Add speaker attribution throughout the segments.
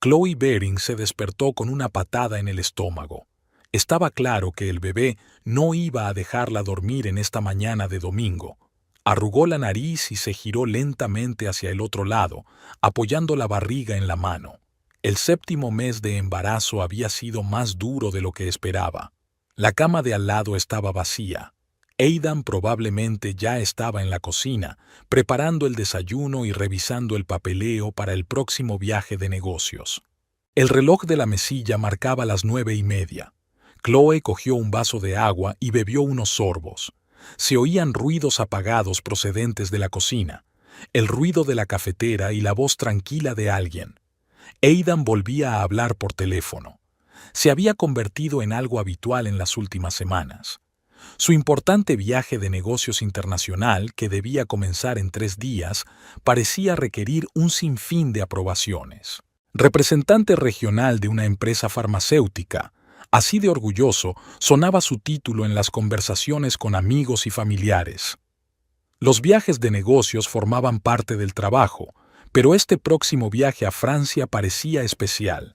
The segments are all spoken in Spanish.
Speaker 1: Chloe Bering se despertó con una patada en el estómago. Estaba claro que el bebé no iba a dejarla dormir en esta mañana de domingo. Arrugó la nariz y se giró lentamente hacia el otro lado, apoyando la barriga en la mano. El 7º mes de embarazo había sido más duro de lo que esperaba. La cama de al lado estaba vacía. Aidan probablemente ya estaba en la cocina, preparando el desayuno y revisando el papeleo para el próximo viaje de negocios. El reloj de la mesilla marcaba las 9:30. Chloe cogió un vaso de agua y bebió unos sorbos. Se oían ruidos apagados procedentes de la cocina, el ruido de la cafetera y la voz tranquila de alguien. Aidan volvía a hablar por teléfono. Se había convertido en algo habitual en las últimas semanas. Su importante viaje de negocios internacional, que debía comenzar en 3 días, parecía requerir un sinfín de aprobaciones. Representante regional de una empresa farmacéutica, así de orgulloso sonaba su título en las conversaciones con amigos y familiares. Los viajes de negocios formaban parte del trabajo, pero este próximo viaje a Francia parecía especial.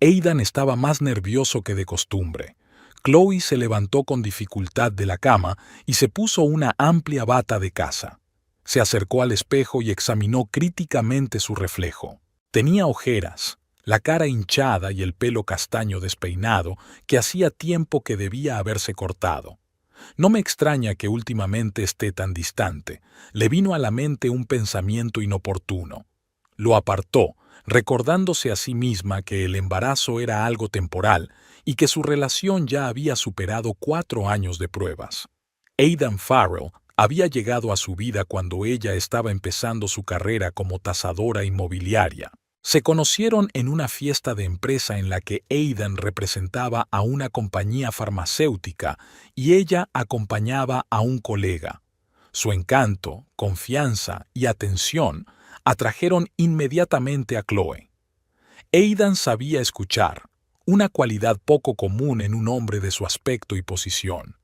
Speaker 1: Aidan estaba más nervioso que de costumbre. Chloe se levantó con dificultad de la cama y se puso una amplia bata de casa. Se acercó al espejo y examinó críticamente su reflejo. Tenía ojeras, la cara hinchada y el pelo castaño despeinado que hacía tiempo que debía haberse cortado. No me extraña que últimamente esté tan distante. Le vino a la mente un pensamiento inoportuno. Lo apartó, recordándose a sí misma que el embarazo era algo temporal y que su relación ya había superado 4 años de pruebas. Aidan Farrell había llegado a su vida cuando ella estaba empezando su carrera como tasadora inmobiliaria. Se conocieron en una fiesta de empresa en la que Aidan representaba a una compañía farmacéutica y ella acompañaba a un colega. Su encanto, confianza y atención atrajeron inmediatamente a Chloe. Aidan sabía escuchar, una cualidad poco común en un hombre de su aspecto y posición.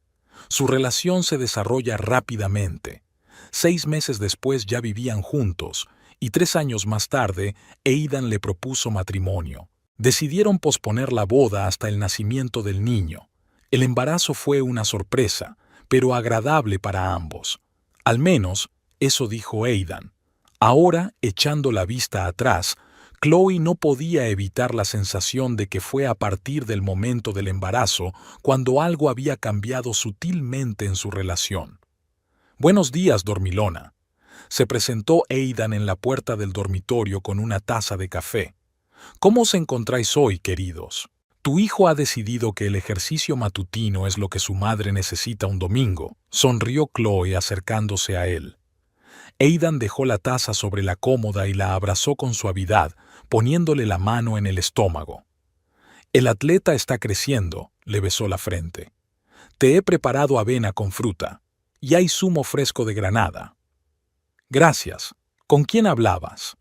Speaker 1: Su relación se desarrolla rápidamente. 6 meses después ya vivían juntos, y 3 años más tarde, Aidan le propuso matrimonio. Decidieron posponer la boda hasta el nacimiento del niño. El embarazo fue una sorpresa, pero agradable para ambos. Al menos, eso dijo Aidan. Ahora, echando la vista atrás, Chloe no podía evitar la sensación de que fue a partir del momento del embarazo cuando algo había cambiado sutilmente en su relación. «Buenos días, dormilona». Se presentó Aidan en la puerta del dormitorio con una taza de café. «¿Cómo os encontráis hoy, queridos? Tu hijo ha decidido que el ejercicio matutino es lo que su madre necesita un domingo», sonrió Chloe acercándose a él. Aidan dejó la taza sobre la cómoda y la abrazó con suavidad, poniéndole la mano en el estómago. «El atleta está creciendo», le besó la frente. «Te he preparado avena con fruta, y hay zumo fresco de granada». «Gracias. ¿Con quién hablabas?».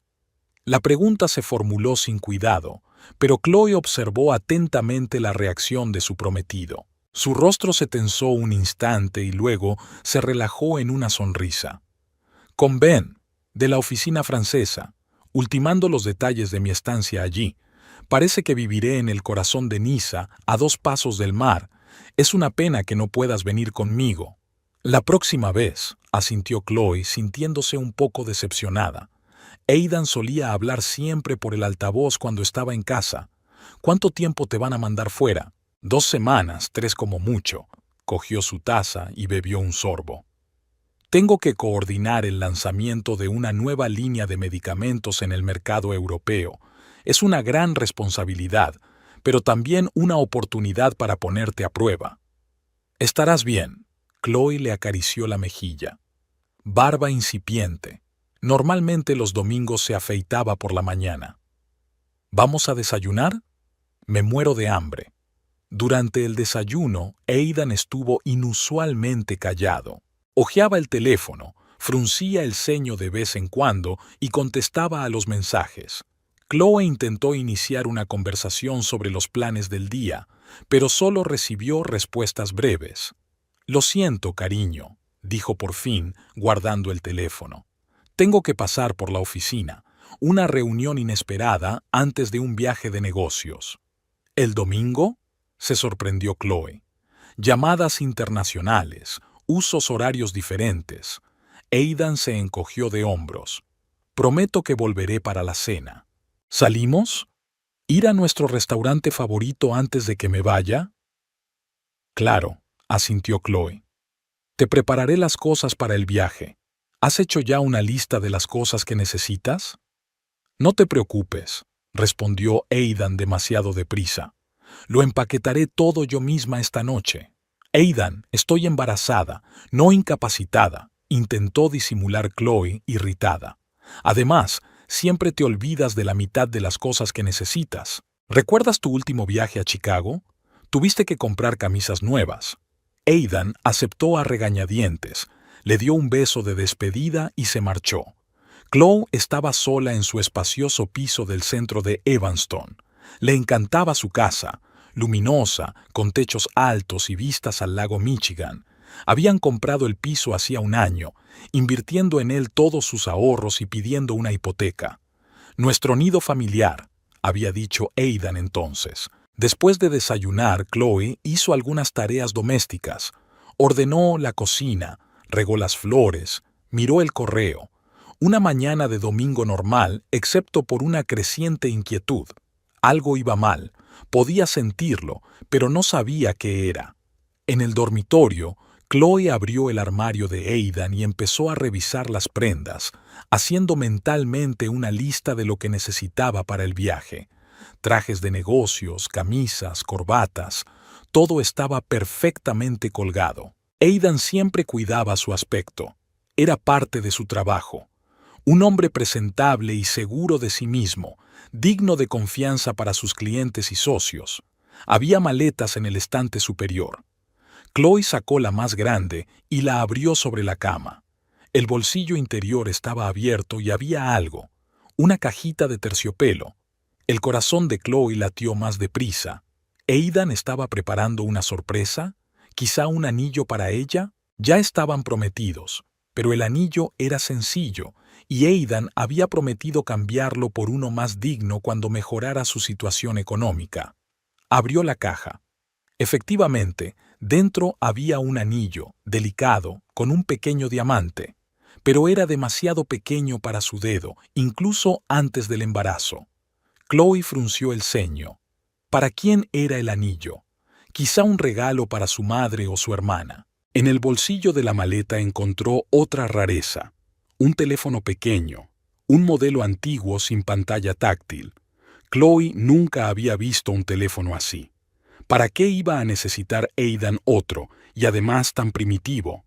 Speaker 1: La pregunta se formuló sin cuidado, pero Chloe observó atentamente la reacción de su prometido. Su rostro se tensó un instante y luego se relajó en una sonrisa. «Con Ben, de la oficina francesa, ultimando los detalles de mi estancia allí. Parece que viviré en el corazón de Niza, a 2 pasos del mar. Es una pena que no puedas venir conmigo». «La próxima vez», asintió Chloe, sintiéndose un poco decepcionada. Aidan solía hablar siempre por el altavoz cuando estaba en casa. «¿Cuánto tiempo te van a mandar fuera?». «2 semanas, 3 como mucho». Cogió su taza y bebió un sorbo. «Tengo que coordinar el lanzamiento de una nueva línea de medicamentos en el mercado europeo. Es una gran responsabilidad, pero también una oportunidad para ponerte a prueba». «Estarás bien». Chloe le acarició la mejilla. Barba incipiente. Normalmente los domingos se afeitaba por la mañana. «¿Vamos a desayunar?». «Me muero de hambre». Durante el desayuno, Aidan estuvo inusualmente callado. Hojeaba el teléfono, fruncía el ceño de vez en cuando y contestaba a los mensajes. Chloe intentó iniciar una conversación sobre los planes del día, pero solo recibió respuestas breves. «Lo siento, cariño», dijo por fin, guardando el teléfono. «Tengo que pasar por la oficina. una reunión inesperada antes de un viaje de negocios. ¿El domingo?, se sorprendió Chloe. Llamadas internacionales, usos horarios diferentes. Aidan se encogió de hombros. Prometo que volveré para la cena. ¿Salimos? ¿Ir a nuestro restaurante favorito antes de que me vaya? Claro, asintió Chloe. Te prepararé las cosas para el viaje. ¿Has hecho ya una lista de las cosas que necesitas? No te preocupes, respondió Aidan demasiado deprisa. Lo empaquetaré todo yo misma esta noche. Aidan, estoy embarazada, no incapacitada, intentó disimular Chloe, irritada. Además, siempre te olvidas de la mitad de las cosas que necesitas. ¿Recuerdas tu último viaje a Chicago? Tuviste que comprar camisas nuevas. Aidan aceptó a regañadientes, le dio un beso de despedida y se marchó. Chloe estaba sola en su espacioso piso del centro de Evanston. Le encantaba su casa, luminosa, con techos altos y vistas al lago Michigan. Habían comprado el piso hacía un año, invirtiendo en él todos sus ahorros y pidiendo una hipoteca. Nuestro nido familiar, había dicho Aidan entonces. Después de desayunar, Chloe hizo algunas tareas domésticas. Ordenó la cocina, regó las flores, miró el correo. Una mañana de domingo normal, excepto por una creciente inquietud. Algo iba mal, podía sentirlo, pero no sabía qué era. En el dormitorio, Chloe abrió el armario de Aidan y empezó a revisar las prendas, haciendo mentalmente una lista de lo que necesitaba para el viaje. Trajes de negocios, camisas, corbatas, todo estaba perfectamente colgado. Aidan siempre cuidaba su aspecto. Era parte de su trabajo. Un hombre presentable y seguro de sí mismo, digno de confianza para sus clientes y socios. Había maletas en el estante superior. Chloe sacó la más grande y la abrió sobre la cama. El bolsillo interior estaba abierto y había algo, una cajita de terciopelo. El corazón de Chloe latió más deprisa. ¿Aidan estaba preparando una sorpresa? ¿Quizá un anillo para ella? Ya estaban prometidos, pero el anillo era sencillo, y Aidan había prometido cambiarlo por uno más digno cuando mejorara su situación económica. Abrió la caja. Efectivamente, dentro había un anillo, delicado, con un pequeño diamante, pero era demasiado pequeño para su dedo, incluso antes del embarazo. Chloe frunció el ceño. ¿Para quién era el anillo? Quizá un regalo para su madre o su hermana. En el bolsillo de la maleta encontró otra rareza. Un teléfono pequeño, un modelo antiguo sin pantalla táctil. Chloe nunca había visto un teléfono así. ¿Para qué iba a necesitar Aidan otro, y además tan primitivo?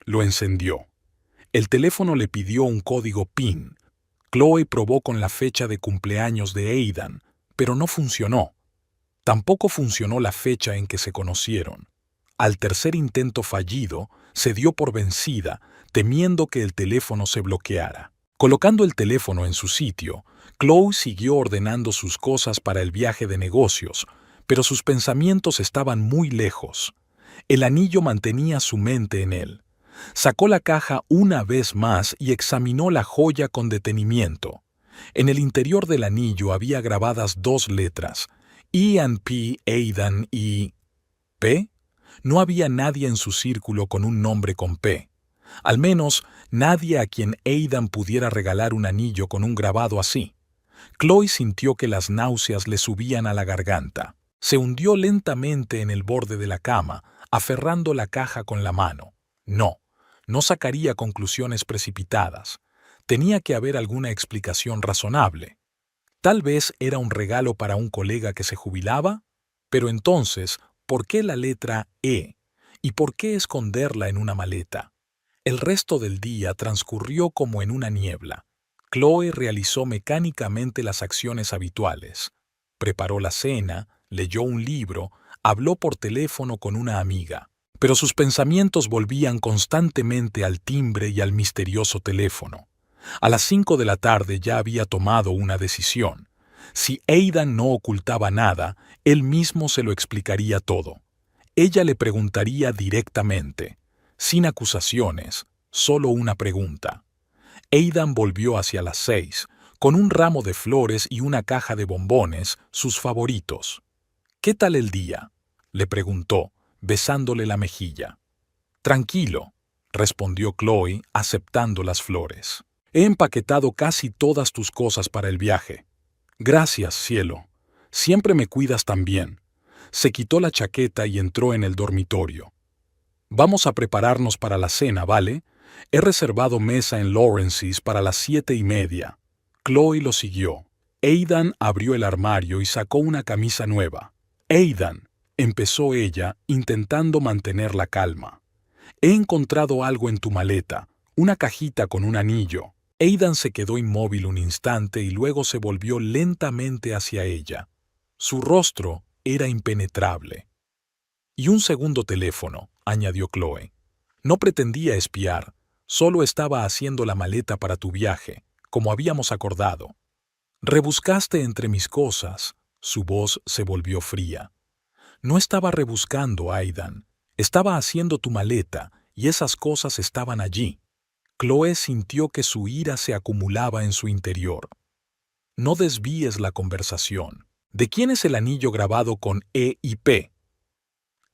Speaker 1: Lo encendió. El teléfono le pidió un código PIN. Chloe probó con la fecha de cumpleaños de Aidan, pero no funcionó. Tampoco funcionó la fecha en que se conocieron. Al tercer intento fallido, se dio por vencida, temiendo que el teléfono se bloqueara. Colocando el teléfono en su sitio, Chloe siguió ordenando sus cosas para el viaje de negocios, pero sus pensamientos estaban muy lejos. El anillo mantenía su mente en él. Sacó la caja una vez más y examinó la joya con detenimiento. En el interior del anillo había grabadas dos letras, Ian P. Aidan y... ¿P? No había nadie en su círculo con un nombre con P. Al menos, nadie a quien Aidan pudiera regalar un anillo con un grabado así. Chloe sintió que las náuseas le subían a la garganta. Se hundió lentamente en el borde de la cama, aferrando la caja con la mano. No sacaría conclusiones precipitadas. Tenía que haber alguna explicación razonable. Tal vez era un regalo para un colega que se jubilaba, pero entonces, ¿por qué la letra E? ¿Y por qué esconderla en una maleta? El resto del día transcurrió como en una niebla. Chloe realizó mecánicamente las acciones habituales. Preparó la cena, leyó un libro, habló por teléfono con una amiga. Pero sus pensamientos volvían constantemente al timbre y al misterioso teléfono. A las 5 de la tarde ya había tomado una decisión. Si Aidan no ocultaba nada, él mismo se lo explicaría todo. Ella le preguntaría directamente, sin acusaciones, solo una pregunta. Aidan volvió hacia las 6, con un ramo de flores y una caja de bombones, sus favoritos. «¿Qué tal el día?», le preguntó, besándole la mejilla. «Tranquilo», respondió Chloe, aceptando las flores. «He empaquetado casi todas tus cosas para el viaje». «Gracias, cielo. Siempre me cuidas tan bien». Se quitó la chaqueta y entró en el dormitorio. «Vamos a prepararnos para la cena, ¿vale? He reservado mesa en Lawrence's para las 7:30». Chloe lo siguió. Aidan abrió el armario y sacó una camisa nueva. «Aidan», empezó ella, intentando mantener la calma. «He encontrado algo en tu maleta, una cajita con un anillo». Aidan se quedó inmóvil un instante y luego se volvió lentamente hacia ella. Su rostro era impenetrable. «Y un segundo teléfono», añadió Chloe. «No pretendía espiar, solo estaba haciendo la maleta para tu viaje, como habíamos acordado». «Rebuscaste entre mis cosas». Su voz se volvió fría. «No estaba rebuscando, Aidan. Estaba haciendo tu maleta y esas cosas estaban allí». Chloe sintió que su ira se acumulaba en su interior. «No desvíes la conversación. ¿De quién es el anillo grabado con E y P?»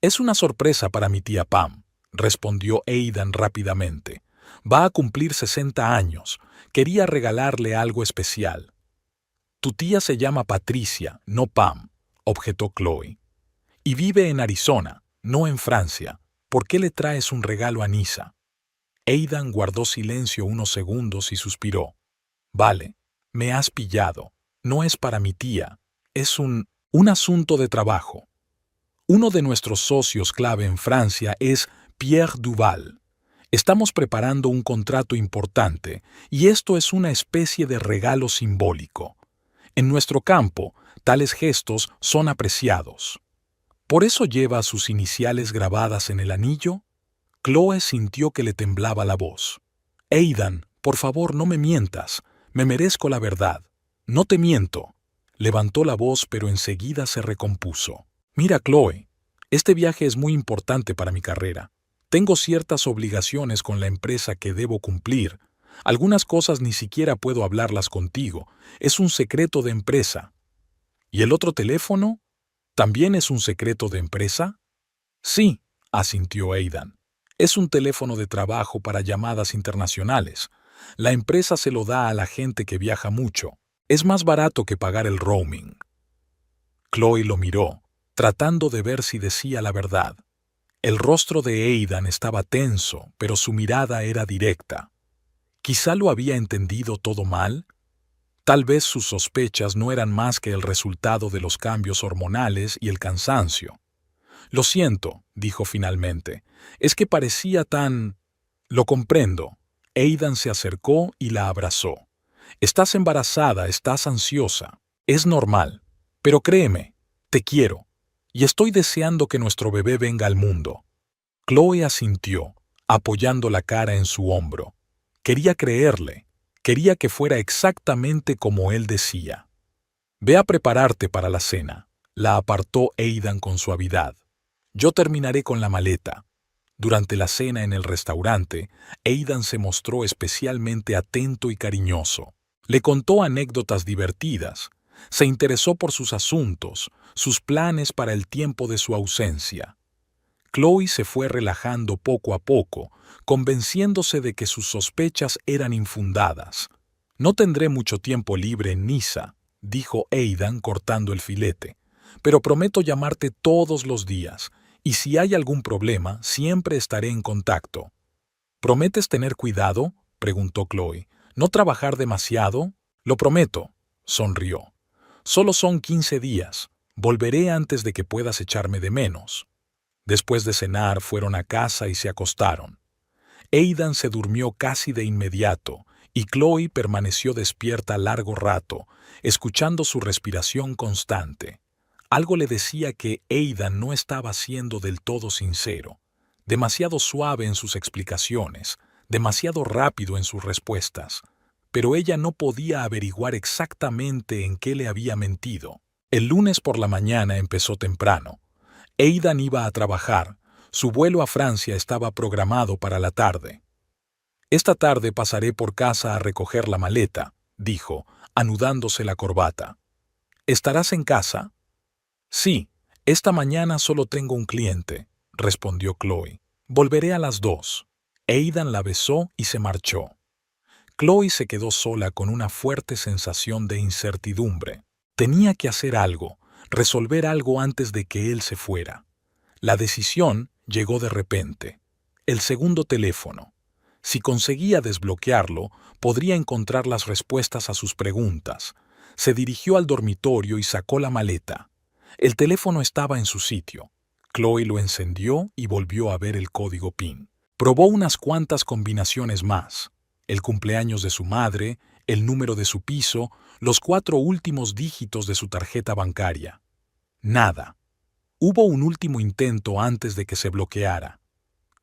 Speaker 1: «Es una sorpresa para mi tía Pam», respondió Aidan rápidamente. «Va a cumplir 60 años. Quería regalarle algo especial». «Tu tía se llama Patricia, no Pam», objetó Chloe. «Y vive en Arizona, no en Francia. ¿Por qué le traes un regalo a Nisa?» Aidan guardó silencio unos segundos y suspiró. «Vale, me has pillado. No es para mi tía. Es un asunto de trabajo. Uno de nuestros socios clave en Francia es Pierre Duval. Estamos preparando un contrato importante y esto es una especie de regalo simbólico. En nuestro campo, tales gestos son apreciados. ¿Por eso lleva sus iniciales grabadas en el anillo?» Chloe sintió que le temblaba la voz. «Aidan, por favor, no me mientas. Me merezco la verdad. No te miento». Levantó la voz, pero enseguida se recompuso. «Mira, Chloe, este viaje es muy importante para mi carrera. Tengo ciertas obligaciones con la empresa que debo cumplir. Algunas cosas ni siquiera puedo hablarlas contigo. Es un secreto de empresa». «¿Y el otro teléfono? ¿También es un secreto de empresa?» «Sí», asintió Aidan. «Es un teléfono de trabajo para llamadas internacionales. La empresa se lo da a la gente que viaja mucho. Es más barato que pagar el roaming». Chloe lo miró, tratando de ver si decía la verdad. El rostro de Aidan estaba tenso, pero su mirada era directa. ¿Quizá lo había entendido todo mal? Tal vez sus sospechas no eran más que el resultado de los cambios hormonales y el cansancio. «Lo siento», dijo finalmente. «Es que parecía tan...». «Lo comprendo». Aidan se acercó y la abrazó. «Estás embarazada, estás ansiosa. Es normal. Pero créeme, te quiero. Y estoy deseando que nuestro bebé venga al mundo». Chloe asintió, apoyando la cara en su hombro. Quería creerle. Quería que fuera exactamente como él decía. «Ve a prepararte para la cena», la apartó Aidan con suavidad. «Yo terminaré con la maleta». Durante la cena en el restaurante, Aidan se mostró especialmente atento y cariñoso. Le contó anécdotas divertidas, se interesó por sus asuntos, sus planes para el tiempo de su ausencia. Chloe se fue relajando poco a poco, convenciéndose de que sus sospechas eran infundadas. «No tendré mucho tiempo libre en Niza», dijo Aidan cortando el filete, «pero prometo llamarte todos los días, y si hay algún problema, siempre estaré en contacto». «¿Prometes tener cuidado?», preguntó Chloe. «¿No trabajar demasiado?». «Lo prometo», sonrió. «Solo son 15 días. Volveré antes de que puedas echarme de menos». Después de cenar, fueron a casa y se acostaron. Aidan se durmió casi de inmediato, y Chloe permaneció despierta largo rato, escuchando su respiración constante. Algo le decía que Aidan no estaba siendo del todo sincero, demasiado suave en sus explicaciones, demasiado rápido en sus respuestas, pero ella no podía averiguar exactamente en qué le había mentido. El lunes por la mañana empezó temprano. Aidan iba a trabajar. Su vuelo a Francia estaba programado para la tarde. «Esta tarde pasaré por casa a recoger la maleta», dijo, anudándose la corbata. ¿Estarás en casa? Sí, esta mañana solo tengo un cliente, respondió Chloe. Volveré a las 2. Aidan la besó y se marchó. Chloe se quedó sola con una fuerte sensación de incertidumbre. Tenía que hacer algo, resolver algo antes de que él se fuera. La decisión llegó de repente. El segundo teléfono. Si conseguía desbloquearlo, podría encontrar las respuestas a sus preguntas. Se dirigió al dormitorio y sacó la maleta. El teléfono estaba en su sitio. Chloe lo encendió y volvió a ver el código PIN. Probó unas cuantas combinaciones más. El cumpleaños de su madre, el número de su piso, los 4 últimos dígitos de su tarjeta bancaria. Nada. Hubo un último intento antes de que se bloqueara.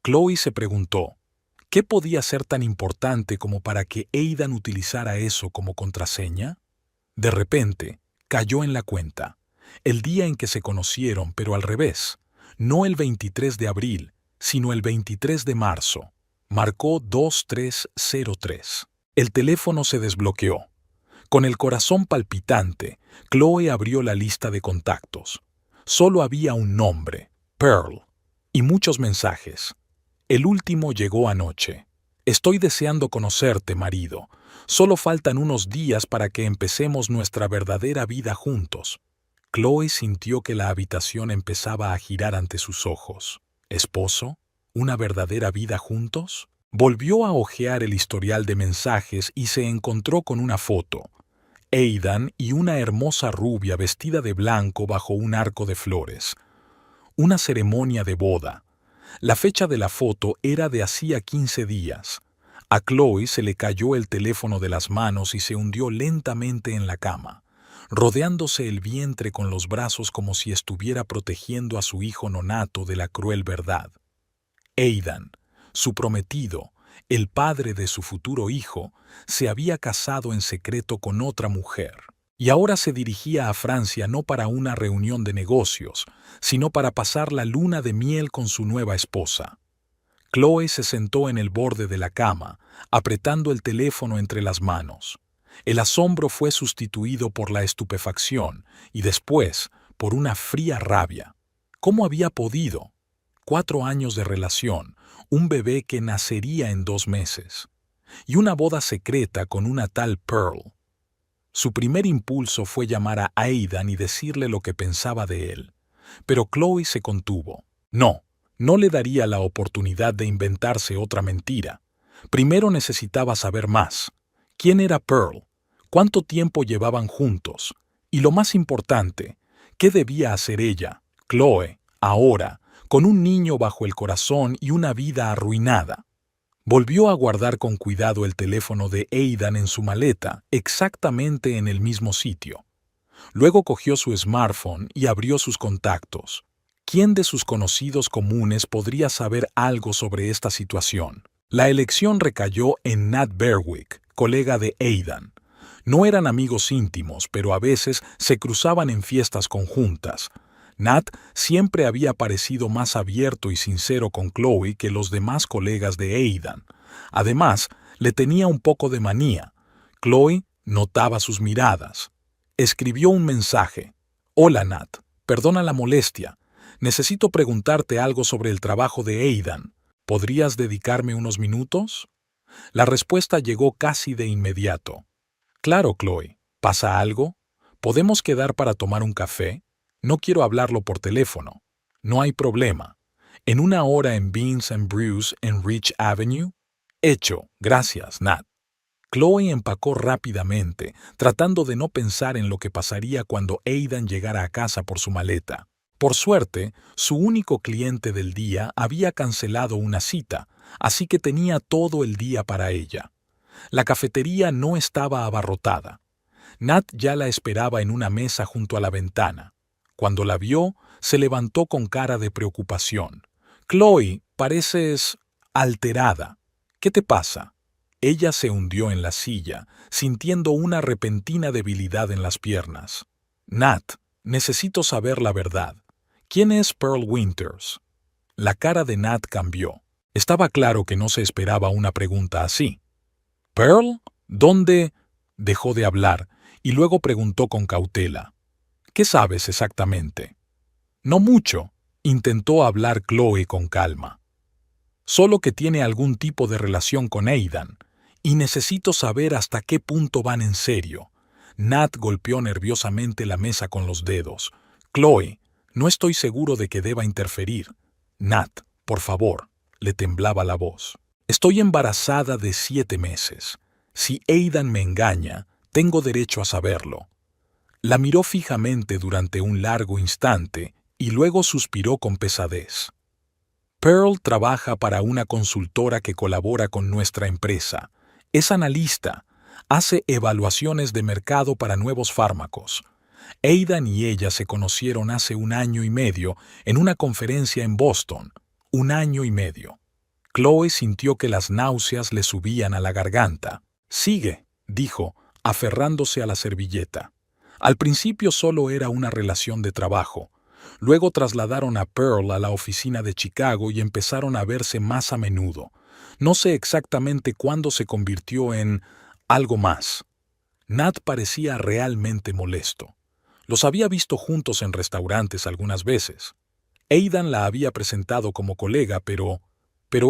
Speaker 1: Chloe se preguntó, ¿qué podía ser tan importante como para que Aidan utilizara eso como contraseña? De repente, cayó en la cuenta. El día en que se conocieron, pero al revés. No el 23 de abril, sino el 23 de marzo. Marcó 2303. El teléfono se desbloqueó. Con el corazón palpitante, Chloe abrió la lista de contactos. Solo había un nombre, Pearl, y muchos mensajes. El último llegó anoche. Estoy deseando conocerte, marido. Solo faltan unos días para que empecemos nuestra verdadera vida juntos. Chloe sintió que la habitación empezaba a girar ante sus ojos. ¿Esposo? ¿Una verdadera vida juntos? Volvió a hojear el historial de mensajes y se encontró con una foto. Aidan y una hermosa rubia vestida de blanco bajo un arco de flores. Una ceremonia de boda. La fecha de la foto era de hacía 15 días. A Chloe se le cayó el teléfono de las manos y se hundió lentamente en la cama, rodeándose el vientre con los brazos como si estuviera protegiendo a su hijo nonato de la cruel verdad. Aidan, su prometido, el padre de su futuro hijo, se había casado en secreto con otra mujer, y ahora se dirigía a Francia no para una reunión de negocios, sino para pasar la luna de miel con su nueva esposa. Chloe se sentó en el borde de la cama, apretando el teléfono entre las manos. El asombro fue sustituido por la estupefacción y después por una fría rabia. ¿Cómo había podido? 4 años de relación, un bebé que nacería en 2 meses, y una boda secreta con una tal Pearl. Su primer impulso fue llamar a Aidan y decirle lo que pensaba de él, pero Chloe se contuvo. No le daría la oportunidad de inventarse otra mentira. Primero necesitaba saber más. ¿Quién era Pearl? ¿Cuánto tiempo llevaban juntos? Y lo más importante, ¿qué debía hacer ella, Chloe, ahora, con un niño bajo el corazón y una vida arruinada? Volvió a guardar con cuidado el teléfono de Aidan en su maleta, exactamente en el mismo sitio. Luego cogió su smartphone y abrió sus contactos. ¿Quién de sus conocidos comunes podría saber algo sobre esta situación? La elección recayó en Nat Berwick, colega de Aidan. No eran amigos íntimos, pero a veces se cruzaban en fiestas conjuntas. Nat siempre había parecido más abierto y sincero con Chloe que los demás colegas de Aidan. Además, le tenía un poco de manía. Chloe notaba sus miradas. Escribió un mensaje. «Hola, Nat. Perdona la molestia. Necesito preguntarte algo sobre el trabajo de Aidan. ¿Podrías dedicarme unos minutos?» La respuesta llegó casi de inmediato. «Claro, Chloe. ¿Pasa algo? ¿Podemos quedar para tomar un café? No quiero hablarlo por teléfono». «No hay problema. ¿En 1 hora en Beans and Brews en Ridge Avenue?» «Hecho. Gracias, Nat». Chloe empacó rápidamente, tratando de no pensar en lo que pasaría cuando Aidan llegara a casa por su maleta. Por suerte, su único cliente del día había cancelado una cita, así que tenía todo el día para ella. La cafetería no estaba abarrotada. Nat ya la esperaba en una mesa junto a la ventana. Cuando la vio, se levantó con cara de preocupación. «Chloe, pareces alterada. ¿Qué te pasa?» Ella se hundió en la silla, sintiendo una repentina debilidad en las piernas. «Nat, necesito saber la verdad. ¿Quién es Pearl Winters?» La cara de Nat cambió. Estaba claro que no se esperaba una pregunta así. «¿Pearl? ¿Dónde?» Dejó de hablar y luego preguntó con cautela: ¿Qué sabes exactamente? No mucho, intentó hablar Chloe con calma. Solo que tiene algún tipo de relación con Aidan, y necesito saber hasta qué punto van en serio. Nat golpeó nerviosamente la mesa con los dedos. Chloe, no estoy seguro de que deba interferir. Nat, por favor, le temblaba la voz. Estoy embarazada de 7 meses. Si Aidan me engaña, tengo derecho a saberlo. La miró fijamente durante un largo instante y luego suspiró con pesadez. Pearl trabaja para una consultora que colabora con nuestra empresa. Es analista. Hace evaluaciones de mercado para nuevos fármacos. Aidan y ella se conocieron hace 1 año y medio en una conferencia en Boston. 1 año y medio. Chloe sintió que las náuseas le subían a la garganta. Sigue, dijo, aferrándose a la servilleta. Al principio solo era una relación de trabajo. Luego trasladaron a Pearl a la oficina de Chicago y empezaron a verse más a menudo. No sé exactamente cuándo se convirtió en algo más. Nat parecía realmente molesto. Los había visto juntos en restaurantes algunas veces. Aidan la había presentado como colega, pero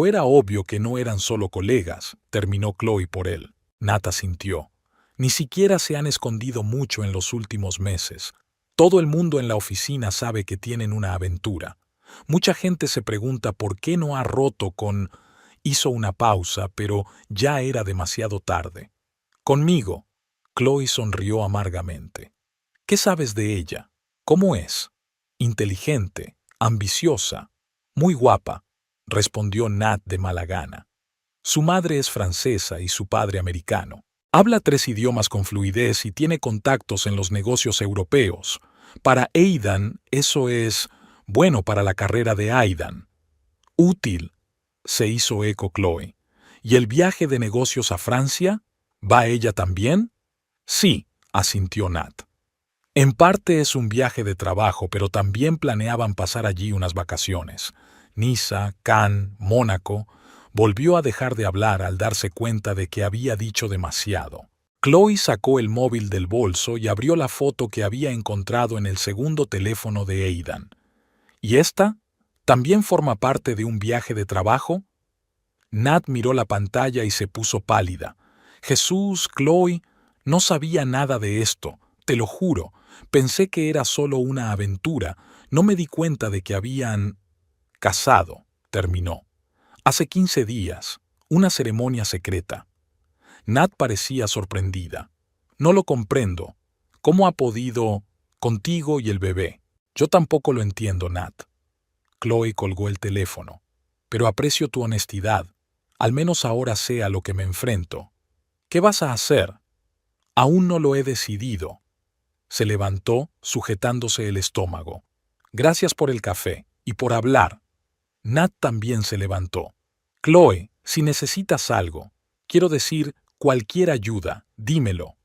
Speaker 1: era obvio que no eran solo colegas, terminó Chloe por él. Nat asintió. Ni siquiera se han escondido mucho en los últimos meses. Todo el mundo en la oficina sabe que tienen una aventura. Mucha gente se pregunta por qué no ha roto con... Hizo una pausa, pero ya era demasiado tarde. Conmigo. Chloe sonrió amargamente. ¿Qué sabes de ella? ¿Cómo es? Inteligente, ambiciosa, muy guapa, respondió Nat de mala gana. Su madre es francesa y su padre americano. Habla 3 idiomas con fluidez y tiene contactos en los negocios europeos. Para Aidan, eso es bueno para la carrera de Aidan. Útil, se hizo eco Chloe. ¿Y el viaje de negocios a Francia? ¿Va ella también? Sí, asintió Nat. En parte es un viaje de trabajo, pero también planeaban pasar allí unas vacaciones. Niza, Cannes, Mónaco. Volvió a dejar de hablar al darse cuenta de que había dicho demasiado. Chloe sacó el móvil del bolso y abrió la foto que había encontrado en el segundo teléfono de Aidan. ¿Y esta? ¿También forma parte de un viaje de trabajo? Nat miró la pantalla y se puso pálida. Jesús, Chloe, no sabía nada de esto, te lo juro. Pensé que era solo una aventura. No me di cuenta de que habían... casado, terminó. Hace 15 días, una ceremonia secreta. Nat parecía sorprendida. No lo comprendo. ¿Cómo ha podido... contigo y el bebé? Yo tampoco lo entiendo, Nat. Chloe colgó el teléfono. Pero aprecio tu honestidad. Al menos ahora sé a lo que me enfrento. ¿Qué vas a hacer? Aún no lo he decidido. Se levantó, sujetándose el estómago. Gracias por el café y por hablar. Nat también se levantó. Chloe, si necesitas algo, quiero decir, cualquier ayuda, dímelo.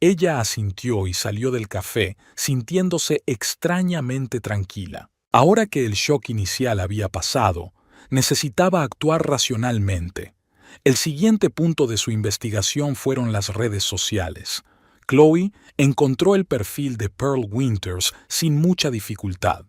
Speaker 1: Ella asintió y salió del café, sintiéndose extrañamente tranquila. Ahora que el shock inicial había pasado, necesitaba actuar racionalmente. El siguiente punto de su investigación fueron las redes sociales. Chloe encontró el perfil de Pearl Winters sin mucha dificultad.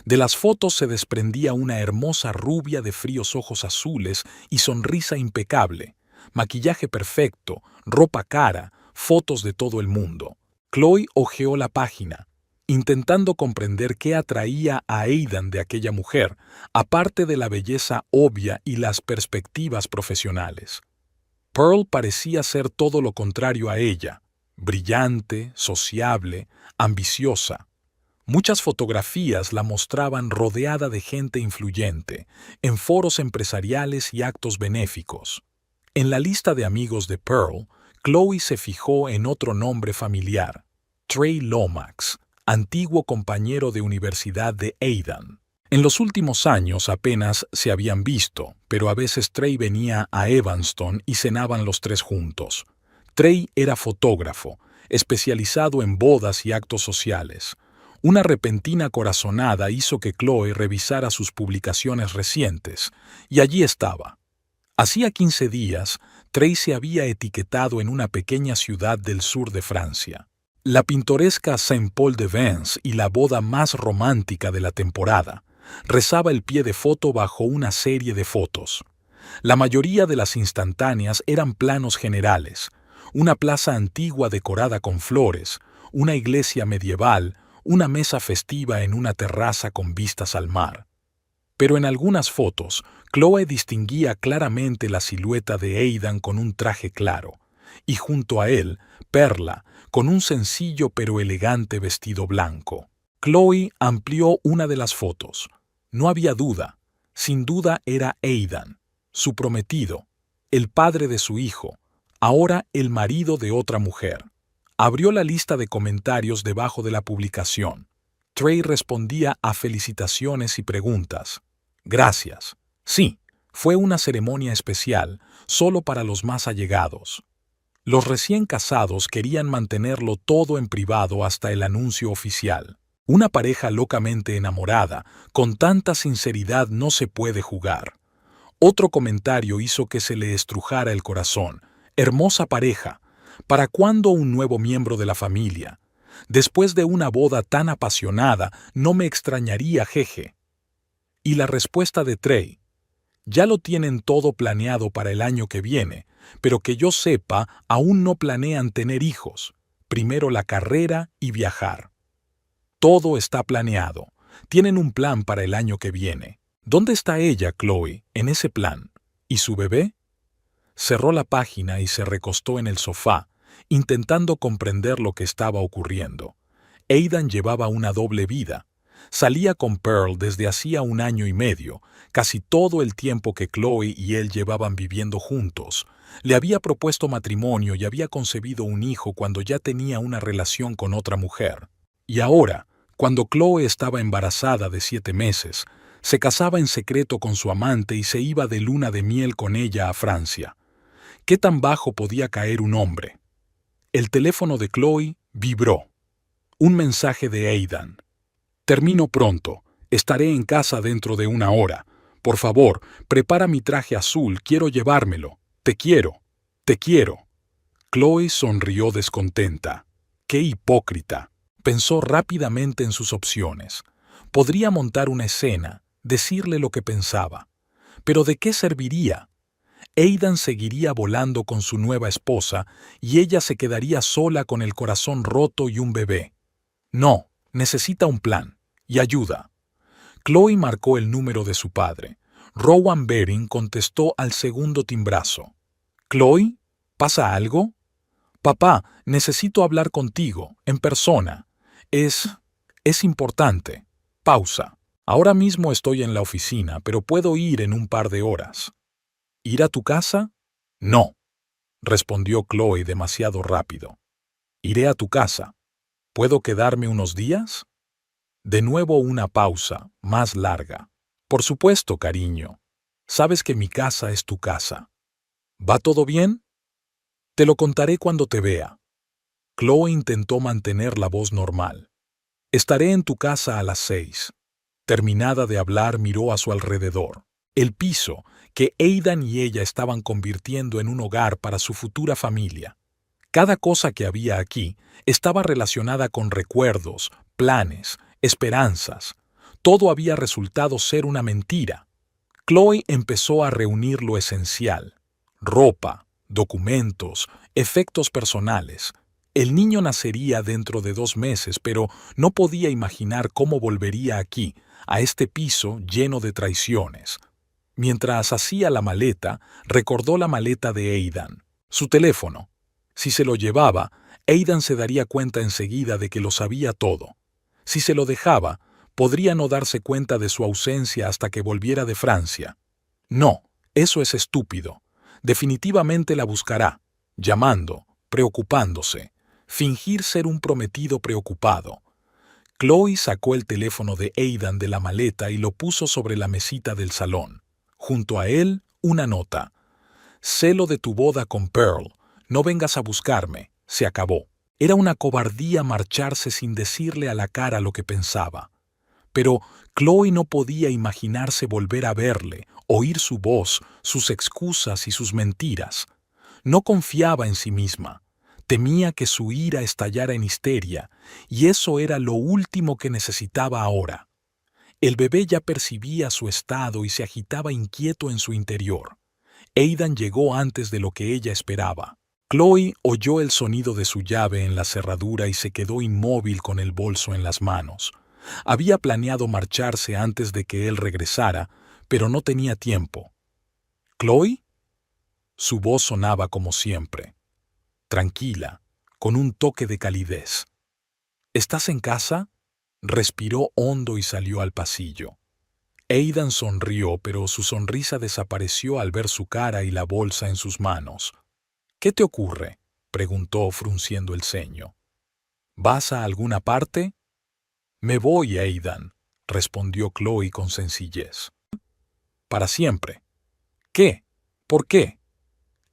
Speaker 1: De las fotos se desprendía una hermosa rubia de fríos ojos azules y sonrisa impecable, maquillaje perfecto, ropa cara, fotos de todo el mundo. Chloe hojeó la página, intentando comprender qué atraía a Aidan de aquella mujer, aparte de la belleza obvia y las perspectivas profesionales. Pearl parecía ser todo lo contrario a ella, brillante, sociable, ambiciosa. Muchas fotografías la mostraban rodeada de gente influyente, en foros empresariales y actos benéficos. En la lista de amigos de Pearl, Chloe se fijó en otro nombre familiar, Trey Lomax, antiguo compañero de universidad de Aidan. En los últimos años apenas se habían visto, pero a veces Trey venía a Evanston y cenaban los 3 juntos. Trey era fotógrafo, especializado en bodas y actos sociales. Una repentina corazonada hizo que Chloe revisara sus publicaciones recientes, y allí estaba. Hacía 15 días, Trey se había etiquetado en una pequeña ciudad del sur de Francia. La pintoresca Saint-Paul-de-Vence y la boda más romántica de la temporada, rezaba el pie de foto bajo una serie de fotos. La mayoría de las instantáneas eran planos generales, una plaza antigua decorada con flores, una iglesia medieval, una mesa festiva en una terraza con vistas al mar. Pero en algunas fotos, Chloe distinguía claramente la silueta de Aidan con un traje claro, y junto a él, Perla, con un sencillo pero elegante vestido blanco. Chloe amplió una de las fotos. No había duda. Sin duda era Aidan, su prometido, el padre de su hijo, ahora el marido de otra mujer. Abrió la lista de comentarios debajo de la publicación. Trey respondía a felicitaciones y preguntas. Gracias. Sí, fue una ceremonia especial, solo para los más allegados. Los recién casados querían mantenerlo todo en privado hasta el anuncio oficial. Una pareja locamente enamorada, con tanta sinceridad no se puede jugar. Otro comentario hizo que se le estrujara el corazón. Hermosa pareja. ¿Para cuándo un nuevo miembro de la familia? Después de una boda tan apasionada, no me extrañaría, jeje. Y la respuesta de Trey. Ya lo tienen todo planeado para el año que viene, pero que yo sepa, aún no planean tener hijos. Primero la carrera y viajar. Todo está planeado. Tienen un plan para el año que viene. ¿Dónde está ella, Chloe, en ese plan? ¿Y su bebé? Cerró la página y se recostó en el sofá, intentando comprender lo que estaba ocurriendo. Aidan llevaba una doble vida. Salía con Pearl desde hacía 1 año y medio, casi todo el tiempo que Chloe y él llevaban viviendo juntos. Le había propuesto matrimonio y había concebido un hijo cuando ya tenía una relación con otra mujer. Y ahora, cuando Chloe estaba embarazada de 7 meses, se casaba en secreto con su amante y se iba de luna de miel con ella a Francia. ¿Qué tan bajo podía caer un hombre? El teléfono de Chloe vibró. Un mensaje de Aidan. Termino pronto. Estaré en casa dentro de 1 hora. Por favor, prepara mi traje azul, quiero llevármelo. Te quiero. Te quiero. Chloe sonrió descontenta. ¡Qué hipócrita! Pensó rápidamente en sus opciones. Podría montar una escena, decirle lo que pensaba. ¿Pero de qué serviría? Aidan seguiría volando con su nueva esposa y ella se quedaría sola con el corazón roto y un bebé. No, necesita un plan y ayuda. Chloe marcó el número de su padre. Rowan Bering contestó al segundo timbrazo. «¿Chloe? ¿Pasa algo?» «Papá, necesito hablar contigo, en persona. Es importante». Pausa. «Ahora mismo estoy en la oficina, pero puedo ir en un par de horas». «¿Ir a tu casa?» «No», respondió Chloe demasiado rápido. «Iré a tu casa. ¿Puedo quedarme unos días?» De nuevo una pausa, más larga. «Por supuesto, cariño. Sabes que mi casa es tu casa. ¿Va todo bien?» «Te lo contaré cuando te vea». Chloe intentó mantener la voz normal. «Estaré en tu casa a las 6». Terminada de hablar, miró a su alrededor. El piso, que Aidan y ella estaban convirtiendo en un hogar para su futura familia. Cada cosa que había aquí estaba relacionada con recuerdos, planes, esperanzas. Todo había resultado ser una mentira. Chloe empezó a reunir lo esencial: ropa, documentos, efectos personales. El niño nacería dentro de 2 meses, pero no podía imaginar cómo volvería aquí, a este piso lleno de traiciones. Mientras hacía la maleta, recordó la maleta de Aidan, su teléfono. Si se lo llevaba, Aidan se daría cuenta enseguida de que lo sabía todo. Si se lo dejaba, podría no darse cuenta de su ausencia hasta que volviera de Francia. No, eso es estúpido. Definitivamente la buscará, llamando, preocupándose, fingir ser un prometido preocupado. Chloe sacó el teléfono de Aidan de la maleta y lo puso sobre la mesita del salón. Junto a él, una nota. «Sé lo de tu boda con Pearl. No vengas a buscarme. Se acabó». Era una cobardía marcharse sin decirle a la cara lo que pensaba. Pero Chloe no podía imaginarse volver a verle, oír su voz, sus excusas y sus mentiras. No confiaba en sí misma. Temía que su ira estallara en histeria, y eso era lo último que necesitaba ahora. El bebé ya percibía su estado y se agitaba inquieto en su interior. Aidan llegó antes de lo que ella esperaba. Chloe oyó el sonido de su llave en la cerradura y se quedó inmóvil con el bolso en las manos. Había planeado marcharse antes de que él regresara, pero no tenía tiempo. ¿Chloe? Su voz sonaba como siempre, tranquila, con un toque de calidez. ¿Estás en casa? Respiró hondo y salió al pasillo. Aidan sonrió, pero su sonrisa desapareció al ver su cara y la bolsa en sus manos. ¿Qué te ocurre?, preguntó frunciendo el ceño. ¿Vas a alguna parte? Me voy, Aidan, respondió Chloe con sencillez. Para siempre. ¿Qué? ¿Por qué?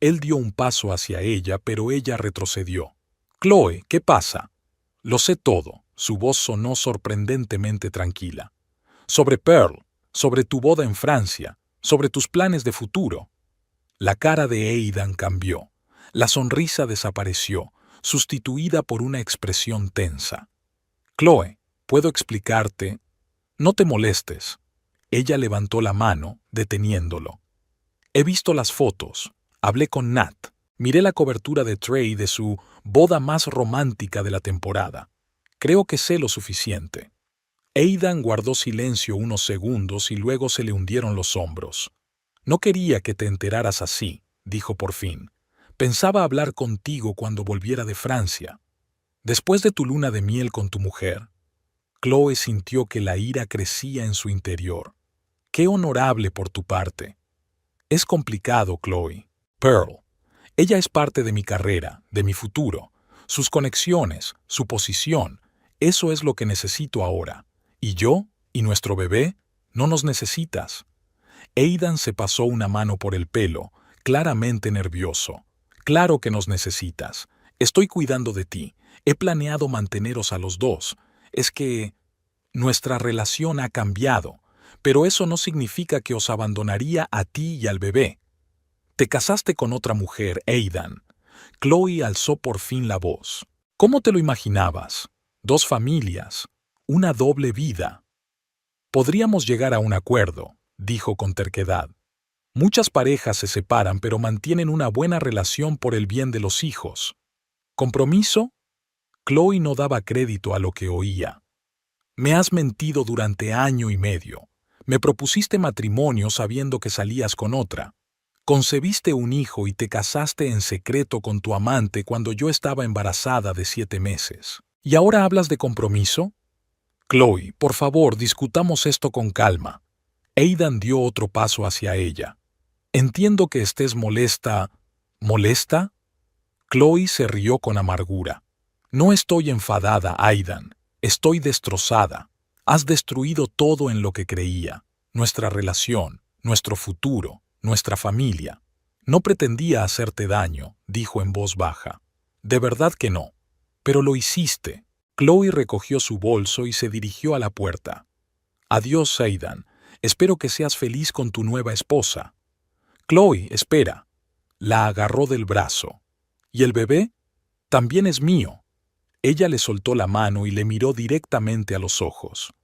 Speaker 1: Él dio un paso hacia ella, pero ella retrocedió. Chloe, ¿qué pasa? Lo sé todo. Su voz sonó sorprendentemente tranquila. Sobre Pearl, sobre tu boda en Francia, sobre tus planes de futuro. La cara de Aidan cambió. La sonrisa desapareció, sustituida por una expresión tensa. Chloe, ¿puedo explicarte? No te molestes. Ella levantó la mano, deteniéndolo. He visto las fotos. Hablé con Nat. Miré la cobertura de Trey de su boda más romántica de la temporada. Creo que sé lo suficiente. Aidan guardó silencio unos segundos y luego se le hundieron los hombros. No quería que te enteraras así, dijo por fin. Pensaba hablar contigo cuando volviera de Francia. Después de tu luna de miel con tu mujer. Chloe sintió que la ira crecía en su interior. Qué honorable por tu parte. Es complicado, Chloe. Pearl. Ella es parte de mi carrera, de mi futuro. Sus conexiones, su posición. Eso es lo que necesito ahora. ¿Y yo? ¿Y nuestro bebé? No nos necesitas. Aidan se pasó una mano por el pelo, claramente nervioso. Claro que nos necesitas. Estoy cuidando de ti. He planeado manteneros a los dos. Es que nuestra relación ha cambiado, pero eso no significa que os abandonaría a ti y al bebé. Te casaste con otra mujer, Aidan. Chloe alzó por fin la voz. ¿Cómo te lo imaginabas? Dos familias, una doble vida. Podríamos llegar a un acuerdo, dijo con terquedad. Muchas parejas se separan pero mantienen una buena relación por el bien de los hijos. ¿Compromiso? Chloe no daba crédito a lo que oía. Me has mentido durante año y medio. Me propusiste matrimonio sabiendo que salías con otra. Concebiste un hijo y te casaste en secreto con tu amante cuando yo estaba embarazada de 7 meses. ¿Y ahora hablas de compromiso? Chloe, por favor, discutamos esto con calma. Aidan dio otro paso hacia ella. Entiendo que estés molesta. ¿Molesta? Chloe se rió con amargura. No estoy enfadada, Aidan. Estoy destrozada. Has destruido todo en lo que creía. Nuestra relación, nuestro futuro, nuestra familia. No pretendía hacerte daño, dijo en voz baja. De verdad que no. Pero lo hiciste. Chloe recogió su bolso y se dirigió a la puerta. Adiós, Aidan. Espero que seas feliz con tu nueva esposa. Chloe, espera. La agarró del brazo. ¿Y el bebé? También es mío. Ella le soltó la mano y le miró directamente a los ojos.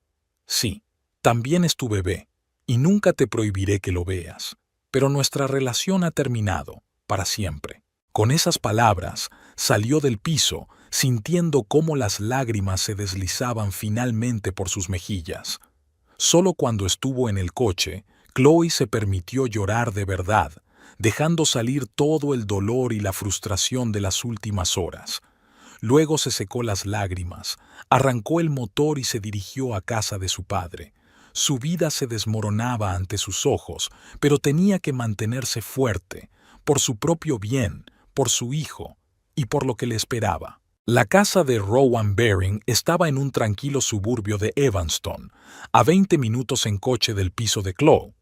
Speaker 1: Sí, también es tu bebé, y nunca te prohibiré que lo veas. Pero nuestra relación ha terminado, para siempre. Con esas palabras, salió del piso, sintiendo cómo las lágrimas se deslizaban finalmente por sus mejillas. Solo cuando estuvo en el coche, Chloe se permitió llorar de verdad, dejando salir todo el dolor y la frustración de las últimas horas. Luego se secó las lágrimas, arrancó el motor y se dirigió a casa de su padre. Su vida se desmoronaba ante sus ojos, pero tenía que mantenerse fuerte, por su propio bien, por su hijo y por lo que le esperaba. La casa de Rowan Baring estaba en un tranquilo suburbio de Evanston, a 20 minutos en coche del piso de Chloe.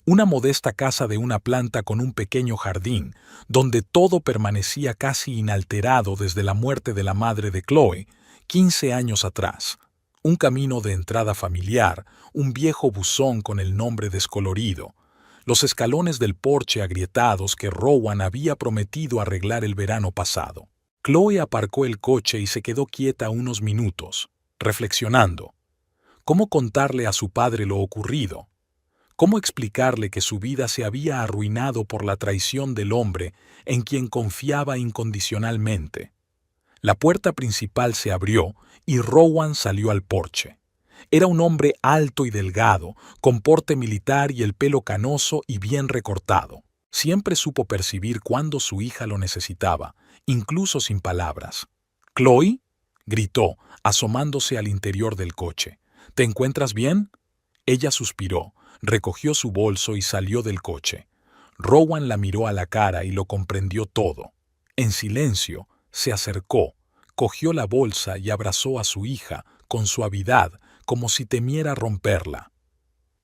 Speaker 1: Una modesta casa de una planta con un pequeño jardín, donde todo permanecía casi inalterado desde la muerte de la madre de Chloe, 15 años atrás. Un camino de entrada familiar, un viejo buzón con el nombre descolorido, los escalones del porche agrietados que Rowan había prometido arreglar el verano pasado. Chloe aparcó el coche y se quedó quieta unos minutos, reflexionando. ¿Cómo contarle a su padre lo ocurrido? ¿Cómo explicarle que su vida se había arruinado por la traición del hombre en quien confiaba incondicionalmente? La puerta principal se abrió y Rowan salió al porche. Era un hombre alto y delgado, con porte militar y el pelo canoso y bien recortado. Siempre supo percibir cuándo su hija lo necesitaba, incluso sin palabras. «¿Chloe?», gritó, asomándose al interior del coche. «¿Te encuentras bien?». Ella suspiró, recogió su bolso y salió del coche. Rowan la miró a la cara y lo comprendió todo. En silencio, se acercó, cogió la bolsa y abrazó a su hija con suavidad, como si temiera romperla.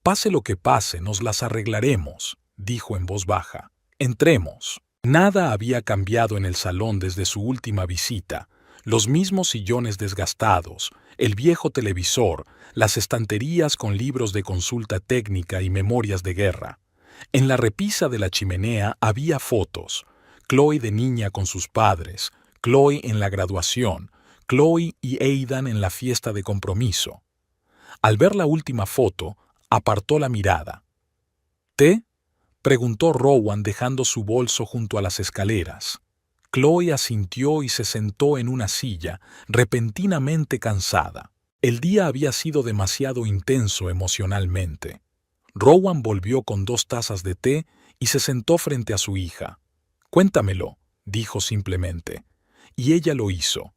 Speaker 1: «Pase lo que pase, nos las arreglaremos», dijo en voz baja. «Entremos». Nada había cambiado en el salón desde su última visita. Los mismos sillones desgastados, el viejo televisor, las estanterías con libros de consulta técnica y memorias de guerra. En la repisa de la chimenea había fotos. Chloe de niña con sus padres, Chloe en la graduación, Chloe y Aidan en la fiesta de compromiso. Al ver la última foto, apartó la mirada. «¿Té?», preguntó Rowan dejando su bolso junto a las escaleras. Chloe asintió y se sentó en una silla, repentinamente cansada. El día había sido demasiado intenso emocionalmente. Rowan volvió con 2 tazas de té y se sentó frente a su hija. «Cuéntamelo», dijo simplemente. Y ella lo hizo.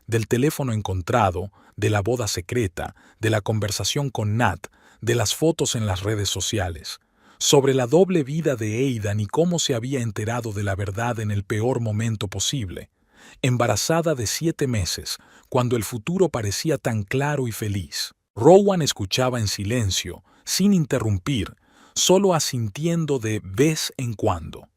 Speaker 1: Del teléfono encontrado, de la boda secreta, de la conversación con Nat, de las fotos en las redes sociales, sobre la doble vida de Aidan y cómo se había enterado de la verdad en el peor momento posible, embarazada de 7 meses, cuando el futuro parecía tan claro y feliz. Rowan escuchaba en silencio, sin interrumpir, solo asintiendo de vez en cuando.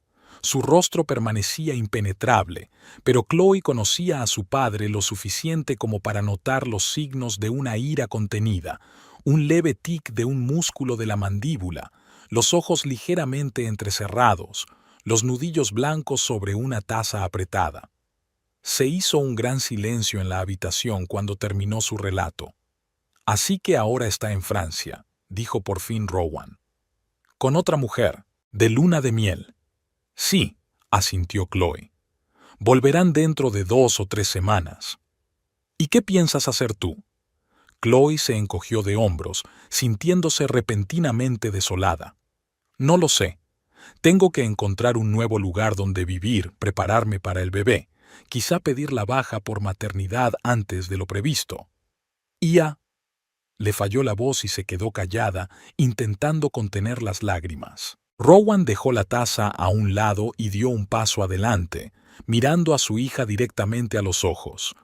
Speaker 1: Su rostro permanecía impenetrable, pero Chloe conocía a su padre lo suficiente como para notar los signos de una ira contenida, un leve tic de un músculo de la mandíbula, los ojos ligeramente entrecerrados, los nudillos blancos sobre una taza apretada. Se hizo un gran silencio en la habitación cuando terminó su relato. «Así que ahora está en Francia», dijo por fin Rowan. «Con otra mujer, de luna de miel». «Sí», asintió Chloe. «Volverán dentro de 2 o 3 semanas». «¿Y qué piensas hacer tú?». Chloe se encogió de hombros, sintiéndose repentinamente desolada. «No lo sé. Tengo que encontrar un nuevo lugar donde vivir, prepararme para el bebé, quizá pedir la baja por maternidad antes de lo previsto». «Ya». Le falló la voz y se quedó callada, intentando contener las lágrimas. Rowan dejó la taza a un lado y dio un paso adelante, mirando a su hija directamente a los ojos.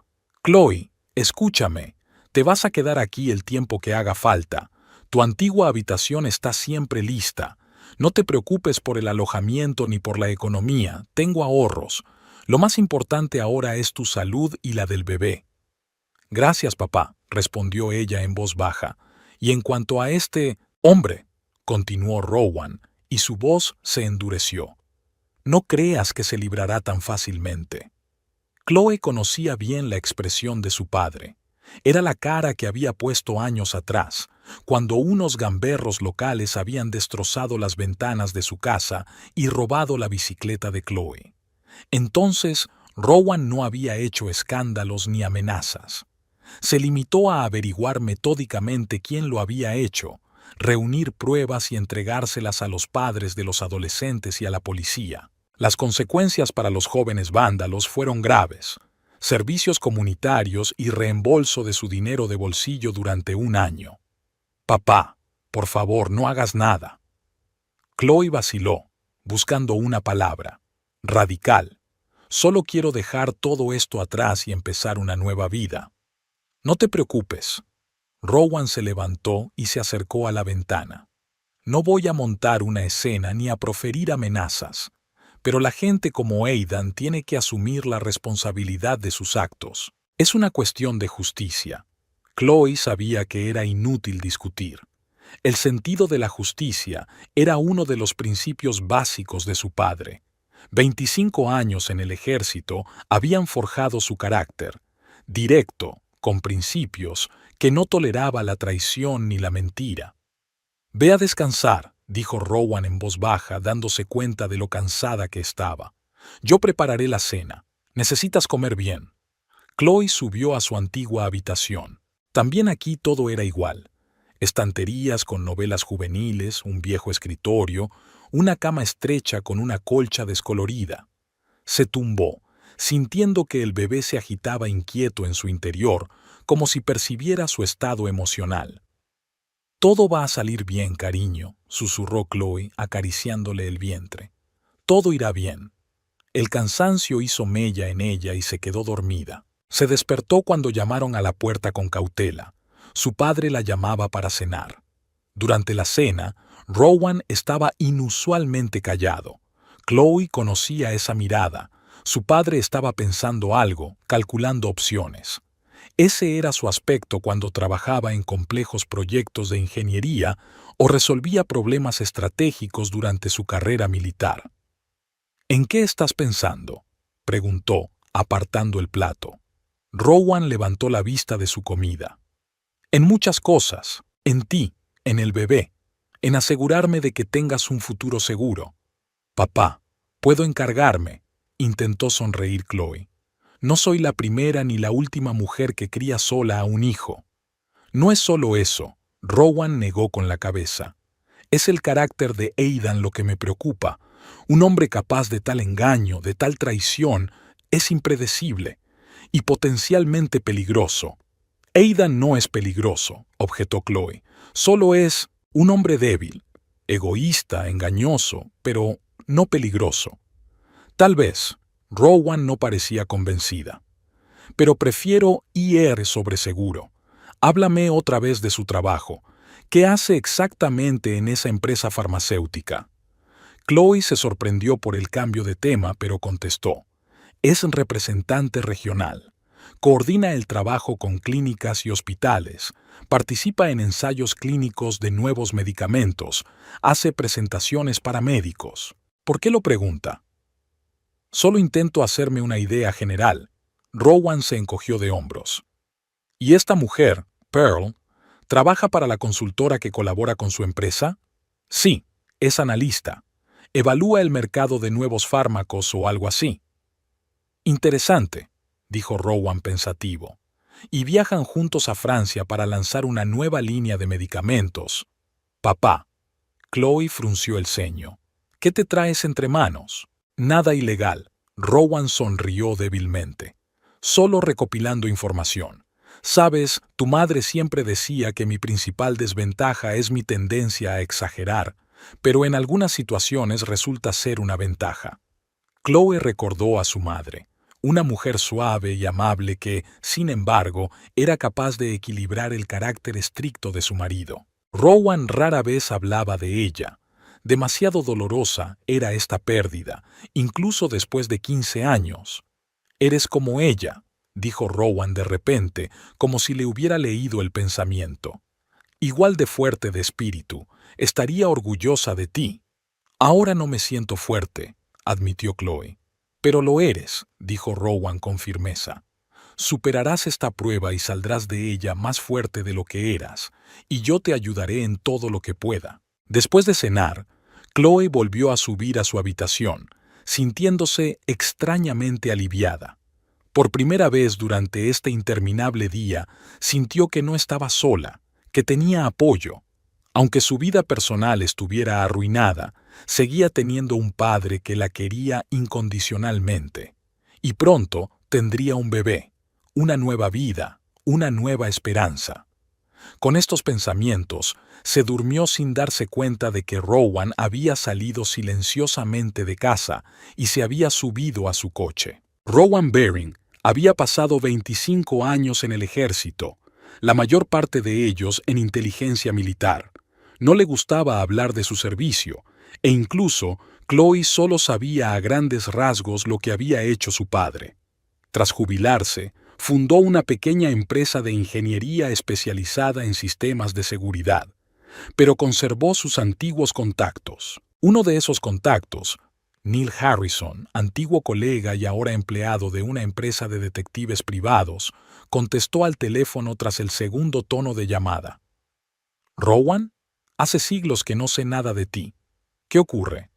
Speaker 1: «Chloe, escúchame. Te vas a quedar aquí el tiempo que haga falta. Tu antigua habitación está siempre lista. No te preocupes por el alojamiento ni por la economía. Tengo ahorros. Lo más importante ahora es tu salud y la del bebé». «Gracias, papá», respondió ella en voz baja. «Y en cuanto a este hombre», continuó Rowan, y su voz se endureció, «no creas que se librará tan fácilmente». Chloe conocía bien la expresión de su padre. Era la cara que había puesto años atrás, cuando unos gamberros locales habían destrozado las ventanas de su casa y robado la bicicleta de Chloe. Entonces, Rowan no había hecho escándalos ni amenazas. Se limitó a averiguar metódicamente quién lo había hecho, reunir pruebas y entregárselas a los padres de los adolescentes y a la policía. Las consecuencias para los jóvenes vándalos fueron graves: servicios comunitarios y reembolso de su dinero de bolsillo durante 1 año. «Papá, por favor, no hagas nada». Chloe vaciló, buscando una palabra. «Radical. Solo quiero dejar todo esto atrás y empezar una nueva vida». «No te preocupes». Rowan se levantó y se acercó a la ventana. «No voy a montar una escena ni a proferir amenazas, pero la gente como Aidan tiene que asumir la responsabilidad de sus actos. Es una cuestión de justicia». Chloe sabía que era inútil discutir. El sentido de la justicia era uno de los principios básicos de su padre. 25 años en el ejército habían forjado su carácter, directo, con principios, que no toleraba la traición ni la mentira. «Ve a descansar», dijo Rowan en voz baja, dándose cuenta de lo cansada que estaba. «Yo prepararé la cena. Necesitas comer bien». Chloe subió a su antigua habitación. También aquí todo era igual. Estanterías con novelas juveniles, un viejo escritorio, una cama estrecha con una colcha descolorida. Se tumbó, sintiendo que el bebé se agitaba inquieto en su interior, como si percibiera su estado emocional. «Todo va a salir bien, cariño», susurró Chloe, acariciándole el vientre. «Todo irá bien». El cansancio hizo mella en ella y se quedó dormida. Se despertó cuando llamaron a la puerta con cautela. Su padre la llamaba para cenar. Durante la cena, Rowan estaba inusualmente callado. Chloe conocía esa mirada. Su padre estaba pensando algo, calculando opciones. Ese era su aspecto cuando trabajaba en complejos proyectos de ingeniería o resolvía problemas estratégicos durante su carrera militar. «¿En qué estás pensando?», preguntó, apartando el plato. Rowan levantó la vista de su comida. «En muchas cosas, en ti, en el bebé, en asegurarme de que tengas un futuro seguro». «Papá, puedo encargarme», intentó sonreír Chloe. «No soy la primera ni la última mujer que cría sola a un hijo». «No es solo eso», Rowan negó con la cabeza. «Es el carácter de Aidan lo que me preocupa. Un hombre capaz de tal engaño, de tal traición, es impredecible y potencialmente peligroso». «Aidan no es peligroso», objetó Chloe. «Solo es un hombre débil, egoísta, engañoso, pero no peligroso». «Tal vez». Rowan no parecía convencida. «Pero prefiero ir sobre seguro. Háblame otra vez de su trabajo. ¿Qué hace exactamente en esa empresa farmacéutica?» Chloe se sorprendió por el cambio de tema, pero contestó. «Es representante regional. Coordina el trabajo con clínicas y hospitales, participa en ensayos clínicos de nuevos medicamentos, hace presentaciones para médicos». «¿Por qué lo pregunta?» «Solo intento hacerme una idea general». Rowan se encogió de hombros. «¿Y esta mujer, Pearl, trabaja para la consultora que colabora con su empresa?» «Sí, es analista. Evalúa el mercado de nuevos fármacos o algo así». «Interesante», dijo Rowan pensativo. «Y viajan juntos a Francia para lanzar una nueva línea de medicamentos». «Papá». Chloe frunció el ceño. «¿Qué te traes entre manos?» «Nada ilegal». Rowan sonrió débilmente. «Solo recopilando información. Sabes, tu madre siempre decía que mi principal desventaja es mi tendencia a exagerar, pero en algunas situaciones resulta ser una ventaja». Chloe recordó a su madre, una mujer suave y amable que, sin embargo, era capaz de equilibrar el carácter estricto de su marido. Rowan rara vez hablaba de ella. Demasiado dolorosa era esta pérdida, incluso después de 15 años. «Eres como ella», dijo Rowan de repente, como si le hubiera leído el pensamiento. «Igual de fuerte de espíritu, estaría orgullosa de ti». «Ahora no me siento fuerte», admitió Chloe. «Pero lo eres», dijo Rowan con firmeza. «Superarás esta prueba y saldrás de ella más fuerte de lo que eras, y yo te ayudaré en todo lo que pueda». Después de cenar, Chloe volvió a subir a su habitación, sintiéndose extrañamente aliviada. Por primera vez durante este interminable día, sintió que no estaba sola, que tenía apoyo. Aunque su vida personal estuviera arruinada, seguía teniendo un padre que la quería incondicionalmente. Y pronto tendría un bebé, una nueva vida, una nueva esperanza. Con estos pensamientos, se durmió sin darse cuenta de que Rowan había salido silenciosamente de casa y se había subido a su coche. Rowan Baring había pasado 25 años en el ejército, la mayor parte de ellos en inteligencia militar. No le gustaba hablar de su servicio, e incluso Chloe solo sabía a grandes rasgos lo que había hecho su padre. Tras jubilarse, fundó una pequeña empresa de ingeniería especializada en sistemas de seguridad, pero conservó sus antiguos contactos. Uno de esos contactos, Neil Harrison, antiguo colega y ahora empleado de una empresa de detectives privados, contestó al teléfono tras el segundo tono de llamada. «¿Rowan? Hace siglos que no sé nada de ti. ¿Qué ocurre?»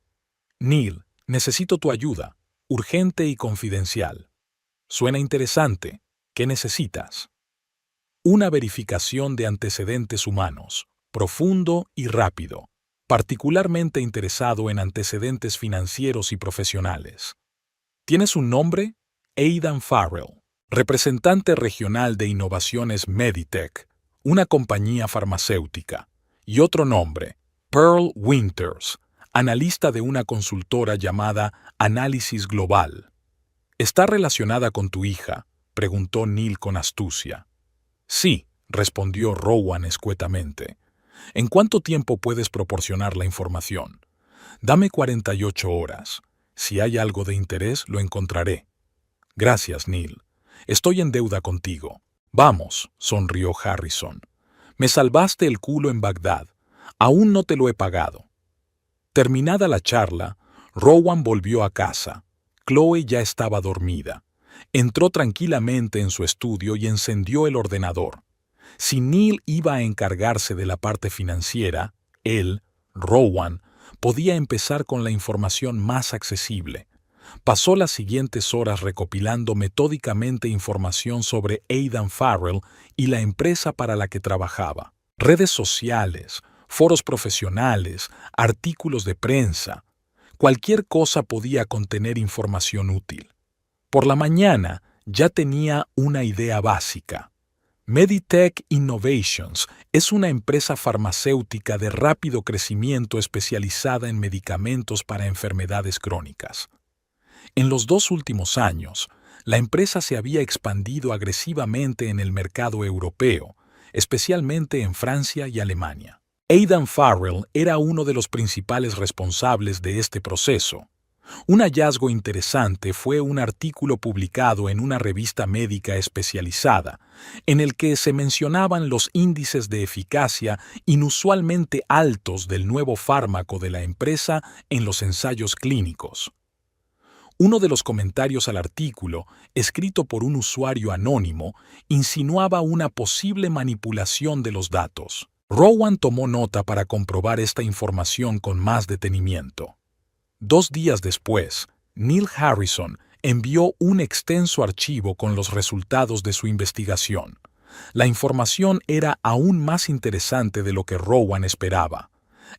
Speaker 1: «Neil, necesito tu ayuda, urgente y confidencial». «Suena interesante. ¿Qué necesitas?» «Una verificación de antecedentes humanos, profundo y rápido, particularmente interesado en antecedentes financieros y profesionales». ¿Tienes un nombre? Aidan Farrell, representante regional de innovaciones Meditech, una compañía farmacéutica. Y otro nombre, Pearl Winters, analista de una consultora llamada Análisis Global. ¿Está relacionada con tu hija?, preguntó Neil con astucia. Sí, respondió Rowan escuetamente. ¿En cuánto tiempo puedes proporcionar la información? Dame 48 horas. Si hay algo de interés, lo encontraré. Gracias, Neil. Estoy en deuda contigo. Vamos, sonrió Harrison. Me salvaste el culo en Bagdad. Aún no te lo he pagado. Terminada la charla, Rowan volvió a casa. Chloe ya estaba dormida. Entró tranquilamente en su estudio y encendió el ordenador. Si Neil iba a encargarse de la parte financiera, él, Rowan, podía empezar con la información más accesible. Pasó las siguientes horas recopilando metódicamente información sobre Aidan Farrell y la empresa para la que trabajaba. Redes sociales, foros profesionales, artículos de prensa. Cualquier cosa podía contener información útil. Por la mañana ya tenía una idea básica. Meditech Innovations es una empresa farmacéutica de rápido crecimiento especializada en medicamentos para enfermedades crónicas. En los 2 últimos años, la empresa se había expandido agresivamente en el mercado europeo, especialmente en Francia y Alemania. Aidan Farrell era uno de los principales responsables de este proceso. Un hallazgo interesante fue un artículo publicado en una revista médica especializada, en el que se mencionaban los índices de eficacia inusualmente altos del nuevo fármaco de la empresa en los ensayos clínicos. Uno de los comentarios al artículo, escrito por un usuario anónimo, insinuaba una posible manipulación de los datos. Rowan tomó nota para comprobar esta información con más detenimiento. 2 días después, Neil Harrison envió un extenso archivo con los resultados de su investigación. La información era aún más interesante de lo que Rowan esperaba.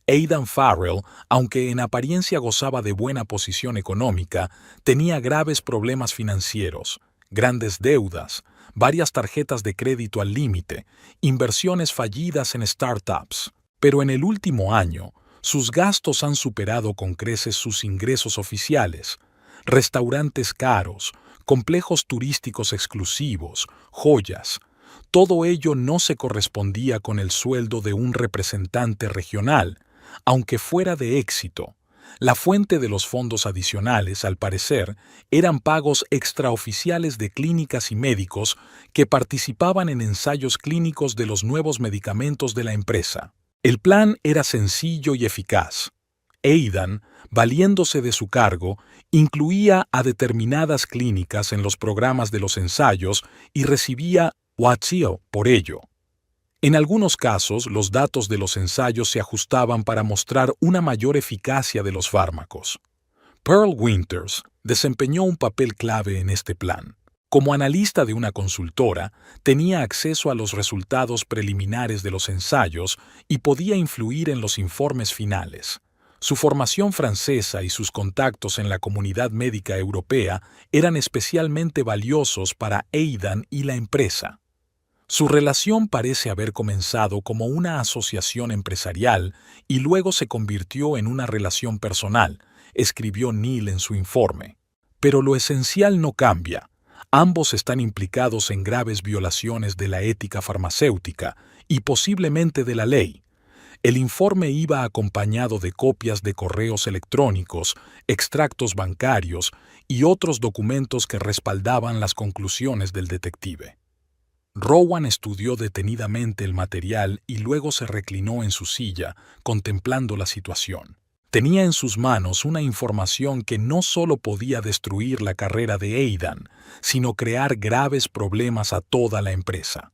Speaker 1: Aidan Farrell, aunque en apariencia gozaba de buena posición económica, tenía graves problemas financieros, grandes deudas, varias tarjetas de crédito al límite, inversiones fallidas en startups. Pero en el último año, sus gastos han superado con creces sus ingresos oficiales. Restaurantes caros, complejos turísticos exclusivos, joyas. Todo ello no se correspondía con el sueldo de un representante regional, aunque fuera de éxito. La fuente de los fondos adicionales, al parecer, eran pagos extraoficiales de clínicas y médicos que participaban en ensayos clínicos de los nuevos medicamentos de la empresa. El plan era sencillo y eficaz. Aidan, valiéndose de su cargo, incluía a determinadas clínicas en los programas de los ensayos y recibía Watsio por ello. En algunos casos, los datos de los ensayos se ajustaban para mostrar una mayor eficacia de los fármacos. Pearl Winters desempeñó un papel clave en este plan. Como analista de una consultora, tenía acceso a los resultados preliminares de los ensayos y podía influir en los informes finales. Su formación francesa y sus contactos en la comunidad médica europea eran especialmente valiosos para Aidan y la empresa. Su relación parece haber comenzado como una asociación empresarial y luego se convirtió en una relación personal, escribió Neil en su informe. Pero lo esencial no cambia. Ambos están implicados en graves violaciones de la ética farmacéutica y posiblemente de la ley. El informe iba acompañado de copias de correos electrónicos, extractos bancarios y otros documentos que respaldaban las conclusiones del detective. Rowan estudió detenidamente el material y luego se reclinó en su silla, contemplando la situación. Tenía en sus manos una información que no solo podía destruir la carrera de Aidan, sino crear graves problemas a toda la empresa.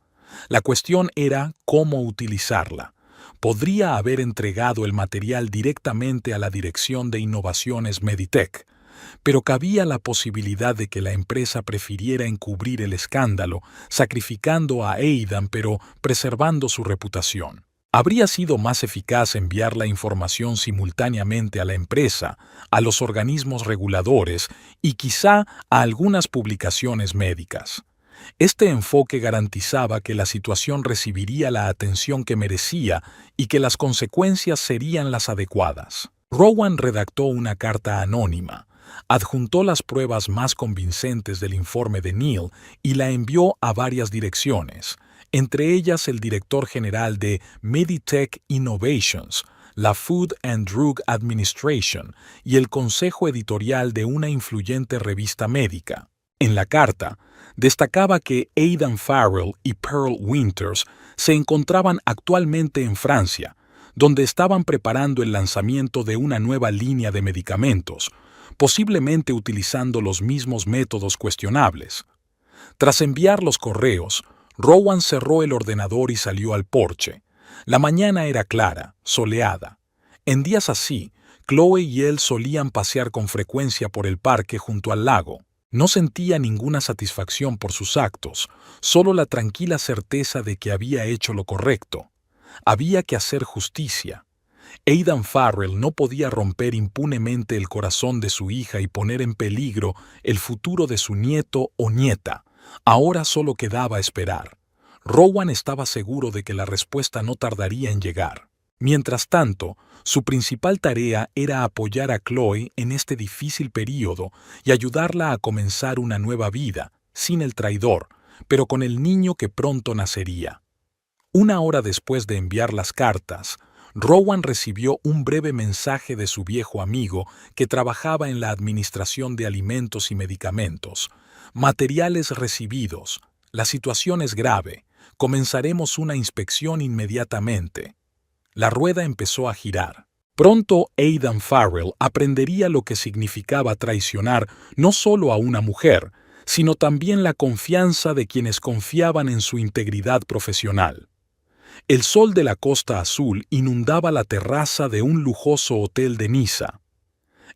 Speaker 1: La cuestión era cómo utilizarla. Podría haber entregado el material directamente a la Dirección de Innovaciones Meditech, pero cabía la posibilidad de que la empresa prefiriera encubrir el escándalo, sacrificando a Aidan pero preservando su reputación. Habría sido más eficaz enviar la información simultáneamente a la empresa, a los organismos reguladores y quizá a algunas publicaciones médicas. Este enfoque garantizaba que la situación recibiría la atención que merecía y que las consecuencias serían las adecuadas. Rowan redactó una carta anónima, adjuntó las pruebas más convincentes del informe de Neal y la envió a varias direcciones, entre ellas el director general de Meditech Innovations, la Food and Drug Administration y el consejo editorial de una influyente revista médica. En la carta, destacaba que Aidan Farrell y Pearl Winters se encontraban actualmente en Francia, donde estaban preparando el lanzamiento de una nueva línea de medicamentos, posiblemente utilizando los mismos métodos cuestionables. Tras enviar los correos, Rowan cerró el ordenador y salió al porche. La mañana era clara, soleada. En días así, Chloe y él solían pasear con frecuencia por el parque junto al lago. No sentía ninguna satisfacción por sus actos, solo la tranquila certeza de que había hecho lo correcto. Había que hacer justicia. Aidan Farrell no podía romper impunemente el corazón de su hija y poner en peligro el futuro de su nieto o nieta. Ahora solo quedaba esperar. Rowan estaba seguro de que la respuesta no tardaría en llegar. Mientras tanto, su principal tarea era apoyar a Chloe en este difícil período y ayudarla a comenzar una nueva vida, sin el traidor, pero con el niño que pronto nacería. Una hora después de enviar las cartas, Rowan recibió un breve mensaje de su viejo amigo que trabajaba en la Administración de Alimentos y Medicamentos. Materiales recibidos. La situación es grave. Comenzaremos una inspección inmediatamente. La rueda empezó a girar. Pronto Aidan Farrell aprendería lo que significaba traicionar no solo a una mujer, sino también la confianza de quienes confiaban en su integridad profesional. El sol de la Costa Azul inundaba la terraza de un lujoso hotel de Niza.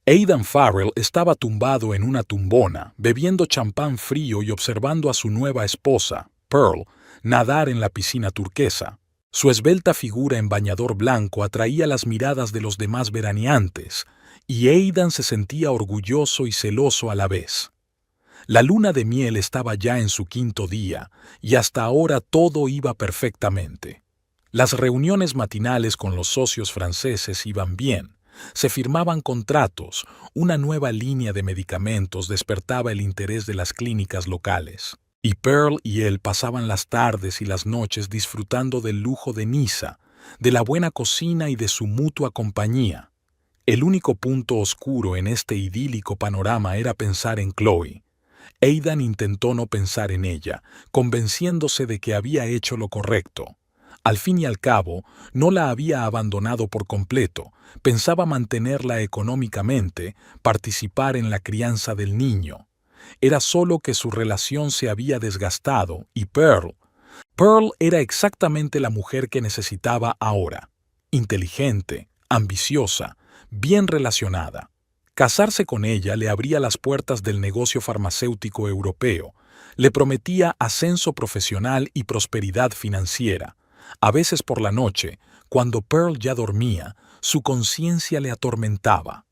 Speaker 1: Aidan Farrell estaba tumbado en una tumbona, bebiendo champán frío y observando a su nueva esposa, Pearl, nadar en la piscina turquesa. Su esbelta figura en bañador blanco atraía las miradas de los demás veraneantes, y Aidan se sentía orgulloso y celoso a la vez. La luna de miel estaba ya en su quinto día, y hasta ahora todo iba perfectamente. Las reuniones matinales con los socios franceses iban bien, se firmaban contratos, una nueva línea de medicamentos despertaba el interés de las clínicas locales. Y Pearl y él pasaban las tardes y las noches disfrutando del lujo de Niza, de la buena cocina y de su mutua compañía. El único punto oscuro en este idílico panorama era pensar en Chloe. Aidan intentó no pensar en ella, convenciéndose de que había hecho lo correcto. Al fin y al cabo, no la había abandonado por completo, pensaba mantenerla económicamente, participar en la crianza del niño. Era solo que su relación se había desgastado y Pearl era exactamente la mujer que necesitaba ahora. Inteligente, ambiciosa, bien relacionada. Casarse con ella le abría las puertas del negocio farmacéutico europeo, le prometía ascenso profesional y prosperidad financiera. A veces por la noche, cuando Pearl ya dormía, su conciencia le atormentaba.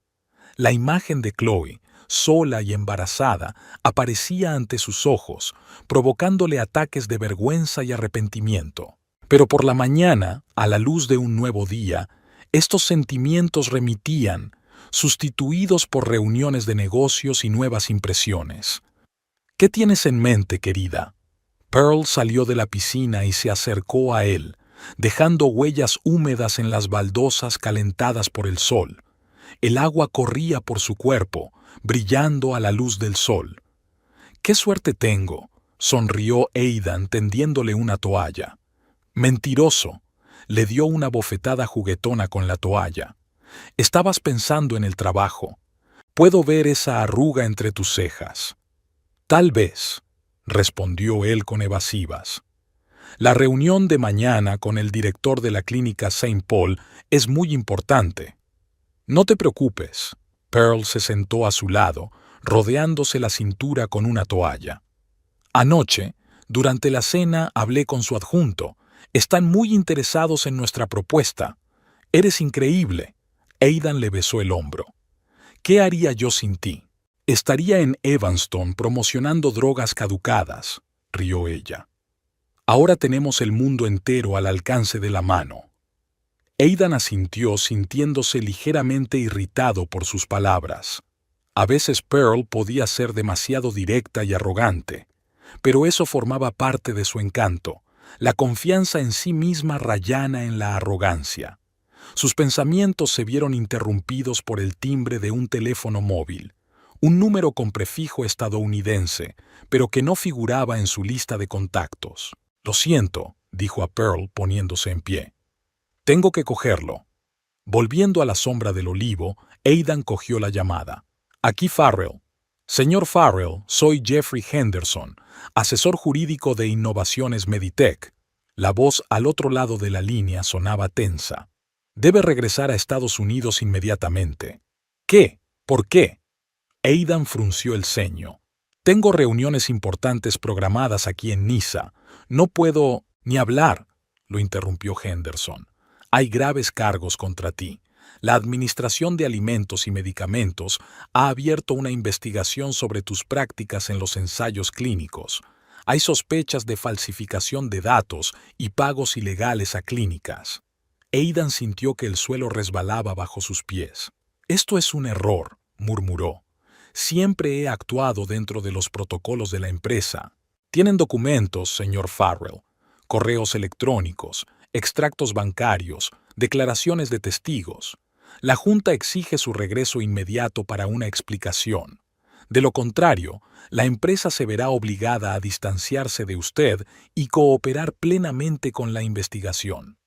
Speaker 1: La imagen de Chloe, sola y embarazada, aparecía ante sus ojos, provocándole ataques de vergüenza y arrepentimiento. Pero por la mañana, a la luz de un nuevo día, estos sentimientos remitían, sustituidos por reuniones de negocios y nuevas impresiones. ¿Qué tienes en mente, querida? Pearl salió de la piscina y se acercó a él, dejando huellas húmedas en las baldosas calentadas por el sol. El agua corría por su cuerpo, brillando a la luz del sol. «¡Qué suerte tengo!», sonrió Aidan tendiéndole una toalla. «Mentiroso», le dio una bofetada juguetona con la toalla. Estabas pensando en el trabajo. Puedo ver esa arruga entre tus cejas. Tal vez, respondió él con evasivas. La reunión de mañana con el director de la clínica Saint Paul es muy importante. No te preocupes. Pearl se sentó a su lado, rodeándose la cintura con una toalla. Anoche, durante la cena, hablé con su adjunto. Están muy interesados en nuestra propuesta. Eres increíble. Aidan le besó el hombro. ¿Qué haría yo sin ti? Estaría en Evanston promocionando drogas caducadas, rió ella. Ahora tenemos el mundo entero al alcance de la mano. Aidan asintió, sintiéndose ligeramente irritado por sus palabras. A veces Pearl podía ser demasiado directa y arrogante, pero eso formaba parte de su encanto, la confianza en sí misma rayana en la arrogancia. Sus pensamientos se vieron interrumpidos por el timbre de un teléfono móvil, un número con prefijo estadounidense, pero que no figuraba en su lista de contactos. Lo siento, dijo a Pearl poniéndose en pie. Tengo que cogerlo. Volviendo a la sombra del olivo, Aidan cogió la llamada. Aquí Farrell. Señor Farrell, soy Jeffrey Henderson, asesor jurídico de Innovaciones Meditech. La voz al otro lado de la línea sonaba tensa. Debe regresar a Estados Unidos inmediatamente. ¿Qué? ¿Por qué? Aidan frunció el ceño. Tengo reuniones importantes programadas aquí en Niza. No puedo ni hablar, lo interrumpió Henderson. Hay graves cargos contra ti. La Administración de Alimentos y Medicamentos ha abierto una investigación sobre tus prácticas en los ensayos clínicos. Hay sospechas de falsificación de datos y pagos ilegales a clínicas. Aidan sintió que el suelo resbalaba bajo sus pies. Esto es un error, murmuró. Siempre he actuado dentro de los protocolos de la empresa. Tienen documentos, señor Farrell, correos electrónicos, extractos bancarios, declaraciones de testigos. La Junta exige su regreso inmediato para una explicación. De lo contrario, la empresa se verá obligada a distanciarse de usted y cooperar plenamente con la investigación.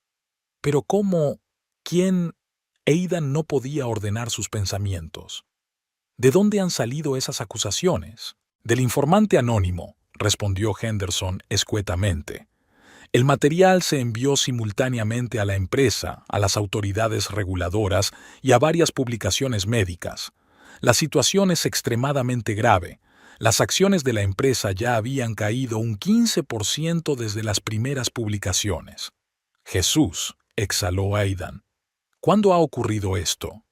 Speaker 1: Pero ¿cómo? ¿Quién? Aidan no podía ordenar sus pensamientos. ¿De dónde han salido esas acusaciones? Del informante anónimo, respondió Henderson escuetamente. El material se envió simultáneamente a la empresa, a las autoridades reguladoras y a varias publicaciones médicas. La situación es extremadamente grave. Las acciones de la empresa ya habían caído un 15% desde las primeras publicaciones. Jesús, exhaló Aidan. ¿Cuándo ha ocurrido esto?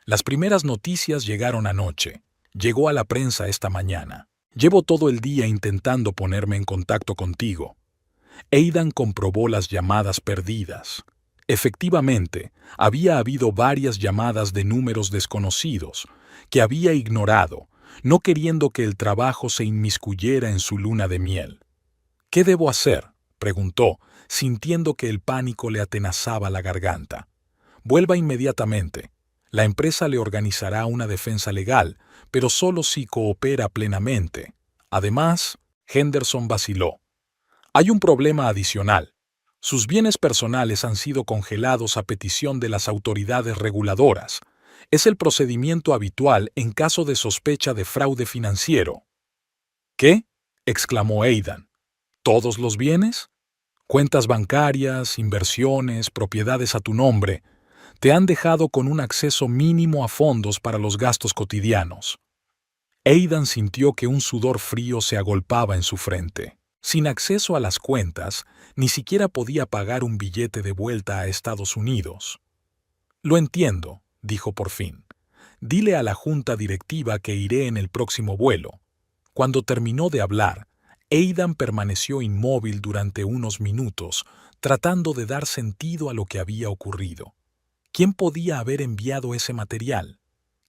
Speaker 1: Las primeras noticias llegaron anoche. Llegó a la prensa esta mañana. Llevo todo el día intentando ponerme en contacto contigo. Aidan comprobó las llamadas perdidas. Efectivamente, había habido varias llamadas de números desconocidos, que había ignorado, no queriendo que el trabajo se inmiscuyera en su luna de miel. ¿Qué debo hacer?, preguntó, sintiendo que el pánico le atenazaba la garganta. Vuelva inmediatamente. La empresa le organizará una defensa legal, pero solo si coopera plenamente. Además, Henderson vaciló. Hay un problema adicional. Sus bienes personales han sido congelados a petición de las autoridades reguladoras. Es el procedimiento habitual en caso de sospecha de fraude financiero. ¿Qué?, exclamó Aidan. ¿Todos los bienes? Cuentas bancarias, inversiones, propiedades a tu nombre. Te han dejado con un acceso mínimo a fondos para los gastos cotidianos. Aidan sintió que un sudor frío se agolpaba en su frente. Sin acceso a las cuentas, ni siquiera podía pagar un billete de vuelta a Estados Unidos. Lo entiendo, dijo por fin. Dile a la junta directiva que iré en el próximo vuelo. Cuando terminó de hablar, Aidan permaneció inmóvil durante unos minutos, tratando de dar sentido a lo que había ocurrido. ¿Quién podía haber enviado ese material?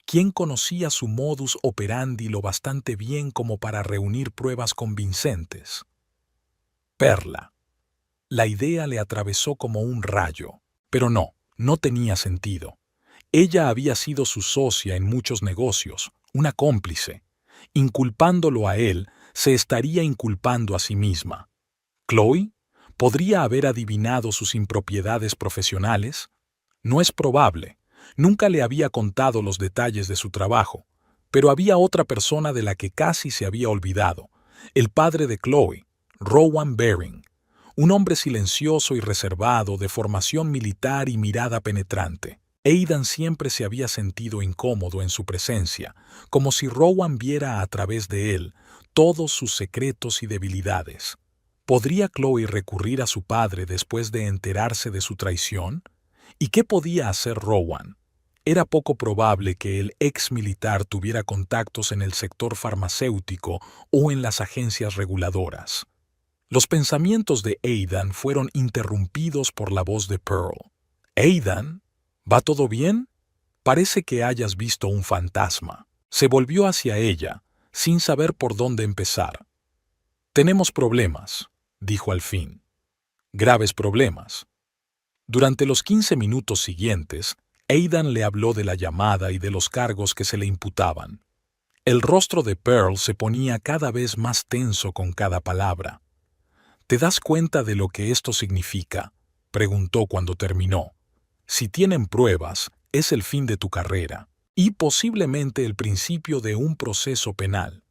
Speaker 1: ¿Quién conocía su modus operandi lo bastante bien como para reunir pruebas convincentes? Perla. La idea le atravesó como un rayo, pero no tenía sentido. Ella había sido su socia en muchos negocios, una cómplice. Inculpándolo a él, se estaría inculpando a sí misma. ¿Chloe? ¿Podría haber adivinado sus impropiedades profesionales? No es probable, Nunca le había contado los detalles de su trabajo, pero había otra persona de la que casi se había olvidado, el padre de Chloe, Rowan Baring, un hombre silencioso y reservado, de formación militar y mirada penetrante. Aidan siempre se había sentido incómodo en su presencia, como si Rowan viera a través de él todos sus secretos y debilidades. ¿Podría Chloe recurrir a su padre después de enterarse de su traición? ¿Y qué podía hacer Rowan? Era poco probable que el ex militar tuviera contactos en el sector farmacéutico o en las agencias reguladoras. Los pensamientos de Aidan fueron interrumpidos por la voz de Pearl. «Aidan, ¿va todo bien? Parece que hayas visto un fantasma». Se volvió hacia ella, sin saber por dónde empezar. «Tenemos problemas», dijo al fin. «Graves problemas». Durante los 15 minutos siguientes, Aidan le habló de la llamada y de los cargos que se le imputaban. El rostro de Pearl se ponía cada vez más tenso con cada palabra. «¿Te das cuenta de lo que esto significa?», preguntó cuando terminó. «Si tienen pruebas, es el fin de tu carrera, y posiblemente el principio de un proceso penal».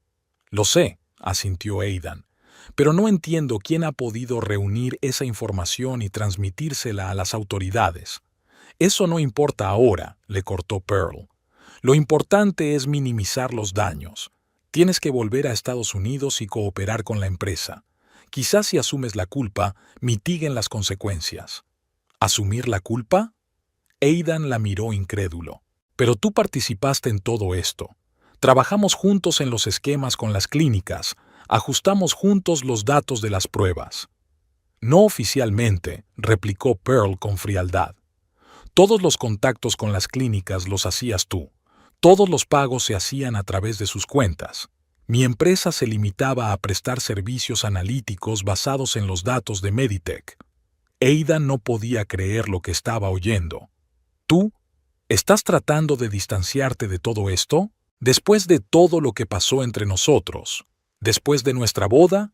Speaker 1: «Lo sé», asintió Aidan, «pero no entiendo quién ha podido reunir esa información y transmitírsela a las autoridades». «Eso no importa ahora», le cortó Pearl. «Lo importante es minimizar los daños. Tienes que volver a Estados Unidos y cooperar con la empresa. Quizás si asumes la culpa, mitiguen las consecuencias». «¿Asumir la culpa?». Aidan la miró incrédulo. «Pero tú participaste en todo esto. Trabajamos juntos en los esquemas con las clínicas, ajustamos juntos los datos de las pruebas». «No oficialmente», replicó Pearl con frialdad. «Todos los contactos con las clínicas los hacías tú. Todos los pagos se hacían a través de sus cuentas. Mi empresa se limitaba a prestar servicios analíticos basados en los datos de Meditech». Aidan no podía creer lo que estaba oyendo. «¿Tú? ¿Estás tratando de distanciarte de todo esto? Después de todo lo que pasó entre nosotros, después de nuestra boda,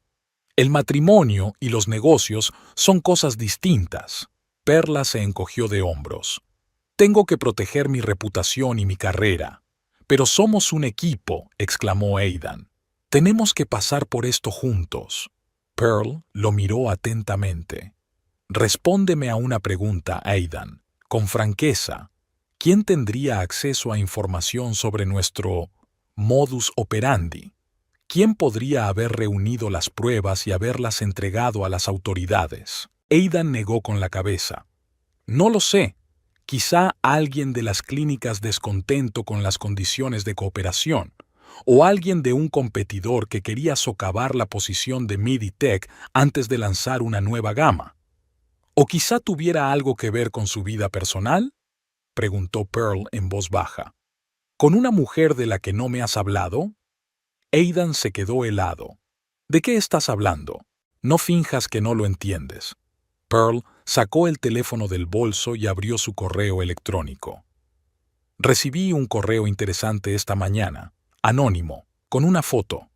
Speaker 1: el matrimonio y los negocios son cosas distintas». Perla se encogió de hombros. «Tengo que proteger mi reputación y mi carrera». «Pero somos un equipo», exclamó Aidan. «Tenemos que pasar por esto juntos». Pearl lo miró atentamente. «Respóndeme a una pregunta, Aidan, con franqueza. ¿Quién tendría acceso a información sobre nuestro modus operandi? ¿Quién podría haber reunido las pruebas y haberlas entregado a las autoridades?» Aidan negó con la cabeza. «No lo sé. Quizá alguien de las clínicas descontento con las condiciones de cooperación, o alguien de un competidor que quería socavar la posición de Meditech antes de lanzar una nueva gama. ¿O quizá tuviera algo que ver con su vida personal?», preguntó Pearl en voz baja. «¿Con una mujer de la que no me has hablado?». Aidan se quedó helado. «¿De qué estás hablando? No finjas que no lo entiendes». Pearl sacó el teléfono del bolso y abrió su correo electrónico. «Recibí un correo interesante esta mañana, anónimo, con una foto».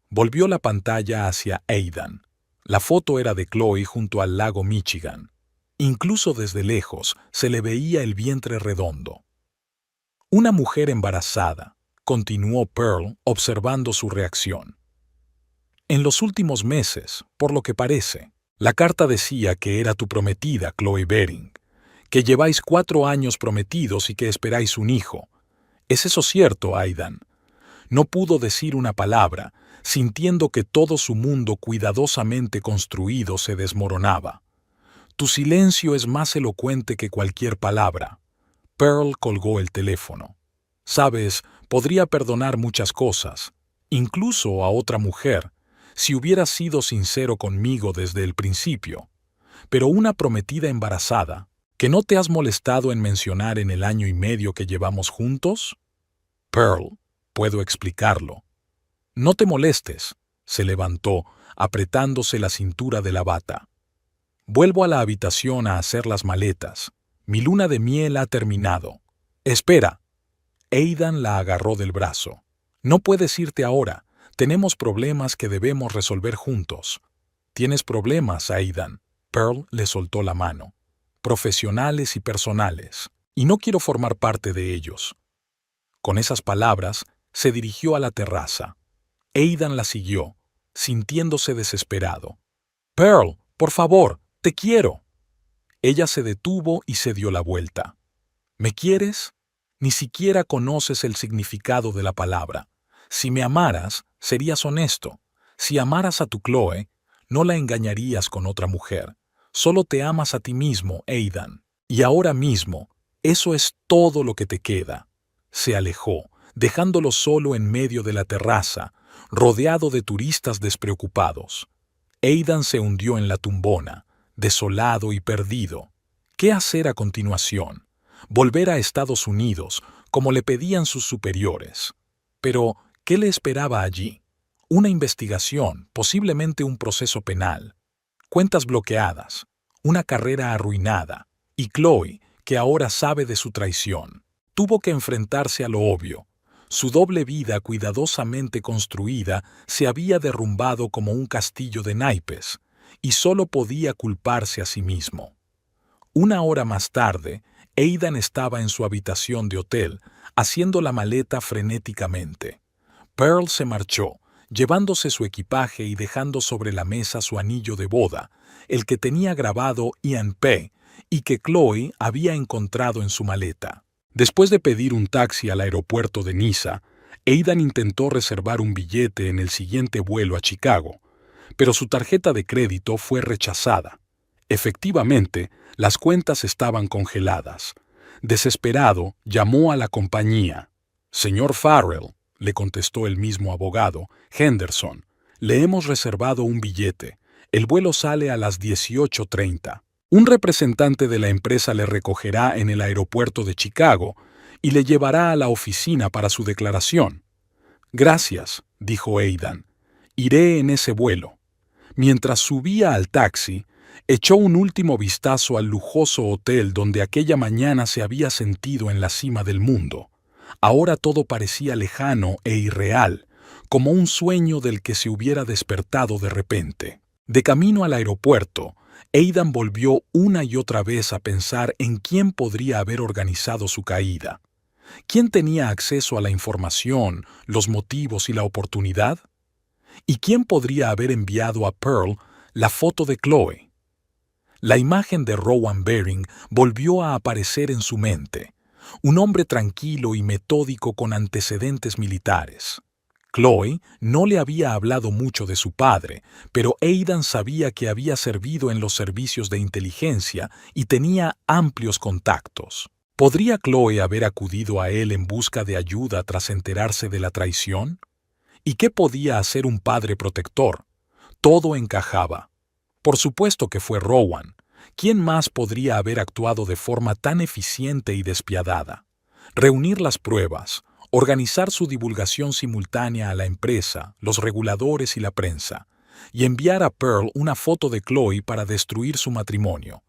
Speaker 1: Volvió la pantalla hacia Aidan. La foto era de Chloe junto al lago Michigan. Incluso desde lejos se le veía el vientre redondo. «Una mujer embarazada», continuó Pearl observando su reacción. «En los últimos meses, por lo que parece. La carta decía que era tu prometida, Chloe Baring, que lleváis 4 años prometidos y que esperáis un hijo. ¿Es eso cierto, Aidan?». No pudo decir una palabra, sintiendo que todo su mundo cuidadosamente construido se desmoronaba. «Tu silencio es más elocuente que cualquier palabra». Pearl colgó el teléfono. «Sabes, podría perdonar muchas cosas, incluso a otra mujer, si hubieras sido sincero conmigo desde el principio. Pero una prometida embarazada, ¿que no te has molestado en mencionar en el año y medio que llevamos juntos?». «Pearl, puedo explicarlo». «No te molestes», se levantó, apretándose la cintura de la bata. «Vuelvo a la habitación a hacer las maletas. Mi luna de miel ha terminado». «Espera». Aidan la agarró del brazo. «No puedes irte ahora. Tenemos problemas que debemos resolver juntos». «¿Tienes problemas, Aidan?». Pearl le soltó la mano. «Profesionales y personales. y no quiero formar parte de ellos. Con esas palabras, se dirigió a la terraza. Aidan la siguió, sintiéndose desesperado. «Pearl, por favor, te quiero». Ella se detuvo y se dio la vuelta. «¿Me quieres? Ni siquiera conoces el significado de la palabra. Si me amaras, serías honesto. Si amaras a tu Chloe, no la engañarías con otra mujer. Solo te amas a ti mismo, Aidan. Y ahora mismo, eso es todo lo que te queda». Se alejó, dejándolo solo en medio de la terraza, rodeado de turistas despreocupados. Aidan se hundió en la tumbona, desolado y perdido. ¿Qué hacer a continuación? Volver a Estados Unidos, como le pedían sus superiores. Pero, ¿qué le esperaba allí? Una investigación, posiblemente un proceso penal. Cuentas bloqueadas, una carrera arruinada, y Chloe, que ahora sabe de su traición. Tuvo que enfrentarse a lo obvio. Su doble vida cuidadosamente construida se había derrumbado como un castillo de naipes, y solo podía culparse a sí mismo. Una hora más tarde, Aidan estaba en su habitación de hotel, haciendo la maleta frenéticamente. Pearl se marchó, llevándose su equipaje y dejando sobre la mesa su anillo de boda, el que tenía grabado Ian P. y que Chloe había encontrado en su maleta. Después de pedir un taxi al aeropuerto de Niza, Aidan intentó reservar un billete en el siguiente vuelo a Chicago, pero su tarjeta de crédito fue rechazada. Efectivamente, las cuentas estaban congeladas. Desesperado, llamó a la compañía. «Señor Farrell», le contestó el mismo abogado, Henderson, «le hemos reservado un billete. El vuelo sale a las 18:30. Un representante de la empresa le recogerá en el aeropuerto de Chicago y le llevará a la oficina para su declaración». «Gracias», dijo Aidan. «Iré en ese vuelo». Mientras subía al taxi, echó un último vistazo al lujoso hotel donde aquella mañana se había sentido en la cima del mundo. Ahora todo parecía lejano e irreal, como un sueño del que se hubiera despertado de repente. De camino al aeropuerto, Aidan volvió una y otra vez a pensar en quién podría haber organizado su caída. ¿Quién tenía acceso a la información, los motivos y la oportunidad? ¿Y quién podría haber enviado a Pearl la foto de Chloe? La imagen de Rowan Bering volvió a aparecer en su mente, un hombre tranquilo y metódico con antecedentes militares. Chloe no le había hablado mucho de su padre, pero Aidan sabía que había servido en los servicios de inteligencia y tenía amplios contactos. ¿Podría Chloe haber acudido a él en busca de ayuda tras enterarse de la traición? ¿Y qué podía hacer un padre protector? Todo encajaba. Por supuesto que fue Rowan. ¿Quién más podría haber actuado de forma tan eficiente y despiadada? Reunir las pruebas, organizar su divulgación simultánea a la empresa, los reguladores y la prensa, y enviar a Pearl una foto de Chloe para destruir su matrimonio.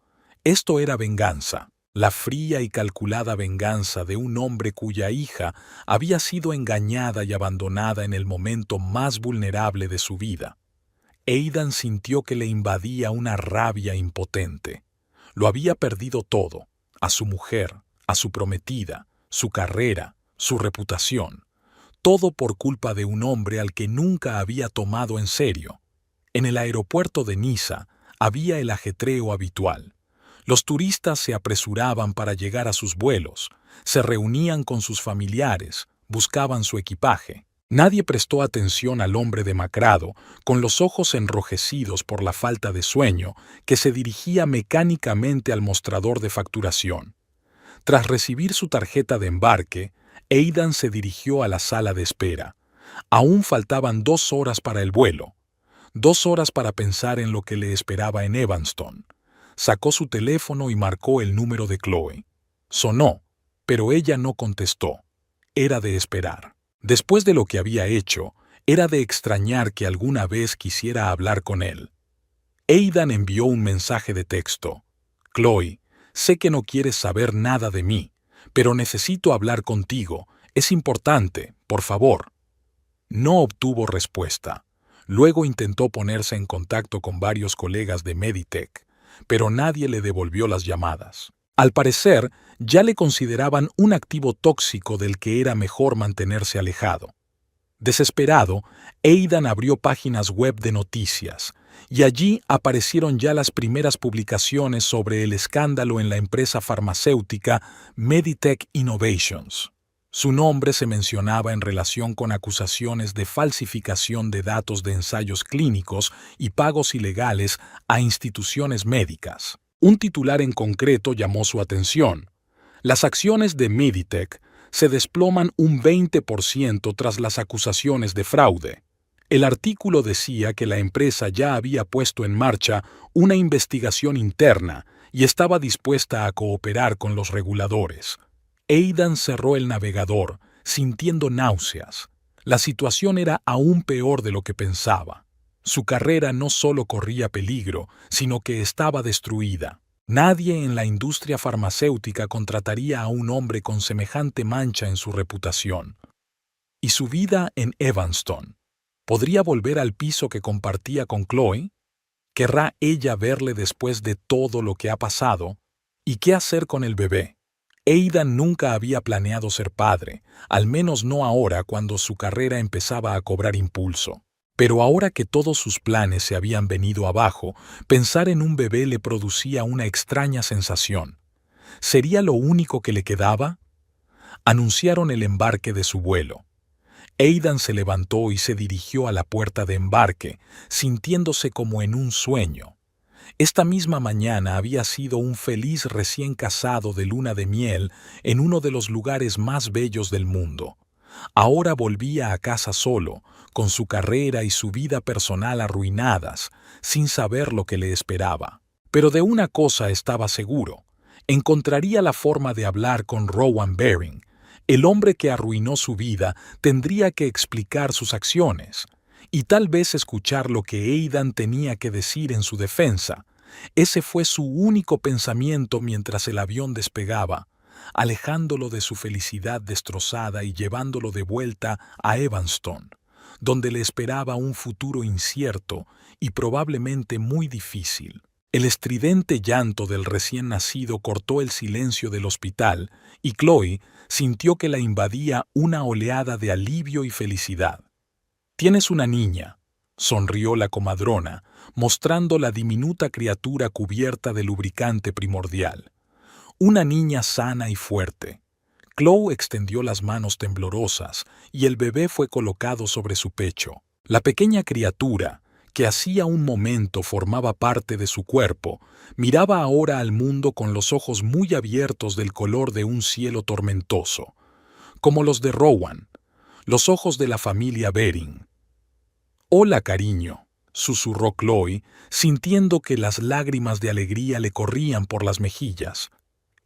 Speaker 1: Esto era venganza, la fría y calculada venganza de un hombre cuya hija había sido engañada y abandonada en el momento más vulnerable de su vida. Aidan sintió que le invadía una rabia impotente. Lo había perdido todo, a su mujer, a su prometida, su carrera, su reputación, todo por culpa de un hombre al que nunca había tomado en serio. En el aeropuerto de Niza había el ajetreo habitual. Los turistas se apresuraban para llegar a sus vuelos, se reunían con sus familiares, buscaban su equipaje. Nadie prestó atención al hombre demacrado, con los ojos enrojecidos por la falta de sueño, que se dirigía mecánicamente al mostrador de facturación. Tras recibir su tarjeta de embarque, Aidan se dirigió a la sala de espera. Aún faltaban 2 horas para el vuelo. 2 horas para pensar en lo que le esperaba en Evanston. Sacó su teléfono y marcó el número de Chloe. Sonó, pero ella no contestó. Era de esperar. Después de lo que había hecho, era de extrañar que alguna vez quisiera hablar con él. Aidan envió un mensaje de texto. «Chloe, sé que no quieres saber nada de mí, pero necesito hablar contigo. Es importante, por favor». No obtuvo respuesta. Luego intentó ponerse en contacto con varios colegas de Meditech, pero nadie le devolvió las llamadas. Al parecer, Ya le consideraban un activo tóxico del que era mejor mantenerse alejado. Desesperado, Aidan abrió páginas web de noticias, y allí aparecieron ya las primeras publicaciones sobre el escándalo en la empresa farmacéutica Meditech Innovations. Su nombre se mencionaba en relación con acusaciones de falsificación de datos de ensayos clínicos y pagos ilegales a instituciones médicas. Un titular en concreto llamó su atención. Las acciones de Meditech se desploman un 20% tras las acusaciones de fraude. El artículo decía que la empresa ya había puesto en marcha una investigación interna y estaba dispuesta a cooperar con los reguladores. Aidan cerró el navegador, sintiendo náuseas. La situación era aún peor de lo que pensaba. Su carrera no solo corría peligro, sino que estaba destruida. Nadie en la industria farmacéutica contrataría a un hombre con semejante mancha en su reputación. ¿Y su vida en Evanston? ¿Podría volver al piso que compartía con Chloe? ¿Querrá ella verle después de todo lo que ha pasado? ¿Y qué hacer con el bebé? Aidan nunca había planeado ser padre, al menos no ahora cuando su carrera empezaba a cobrar impulso. Pero ahora que todos sus planes se habían venido abajo, pensar en un bebé le producía una extraña sensación. ¿Sería lo único que le quedaba? Anunciaron el embarque de su vuelo. Aidan se levantó y se dirigió a la puerta de embarque, sintiéndose como en un sueño. Esta misma mañana había sido un feliz recién casado de luna de miel en uno de los lugares más bellos del mundo. Ahora volvía a casa solo, con su carrera y su vida personal arruinadas, sin saber lo que le esperaba. Pero de una cosa estaba seguro: encontraría la forma de hablar con Rowan Baring. El hombre que arruinó su vida tendría que explicar sus acciones, y tal vez escuchar lo que Aidan tenía que decir en su defensa. Ese fue su único pensamiento mientras el avión despegaba, alejándolo de su felicidad destrozada y llevándolo de vuelta a Evanston, donde le esperaba un futuro incierto y probablemente muy difícil. El estridente llanto del recién nacido cortó el silencio del hospital y Chloe sintió que la invadía una oleada de alivio y felicidad. «Tienes una niña», sonrió la comadrona, mostrando la diminuta criatura cubierta de lubricante primordial. «Una niña sana y fuerte». Chloe extendió las manos temblorosas y el bebé fue colocado sobre su pecho. La pequeña criatura, que hacía un momento formaba parte de su cuerpo, miraba ahora al mundo con los ojos muy abiertos del color de un cielo tormentoso, como los de Rowan, los ojos de la familia Baring. «Hola, cariño», susurró Chloe, sintiendo que las lágrimas de alegría le corrían por las mejillas.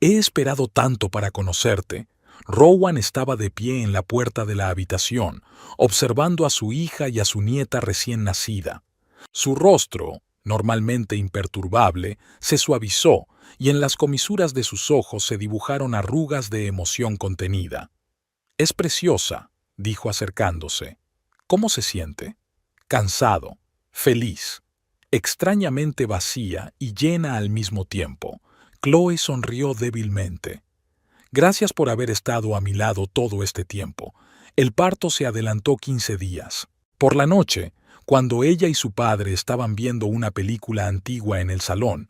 Speaker 1: «He esperado tanto para conocerte». Rowan estaba de pie en la puerta de la habitación, observando a su hija y a su nieta recién nacida. Su rostro, normalmente imperturbable, se suavizó y en las comisuras de sus ojos se dibujaron arrugas de emoción contenida. «Es preciosa», dijo acercándose. «¿Cómo se siente?» «Cansado, feliz, extrañamente vacía y llena al mismo tiempo». Chloe sonrió débilmente. «Gracias por haber estado a mi lado todo este tiempo. El parto se adelantó 15 días. Por la noche, cuando ella y su padre estaban viendo una película antigua en el salón,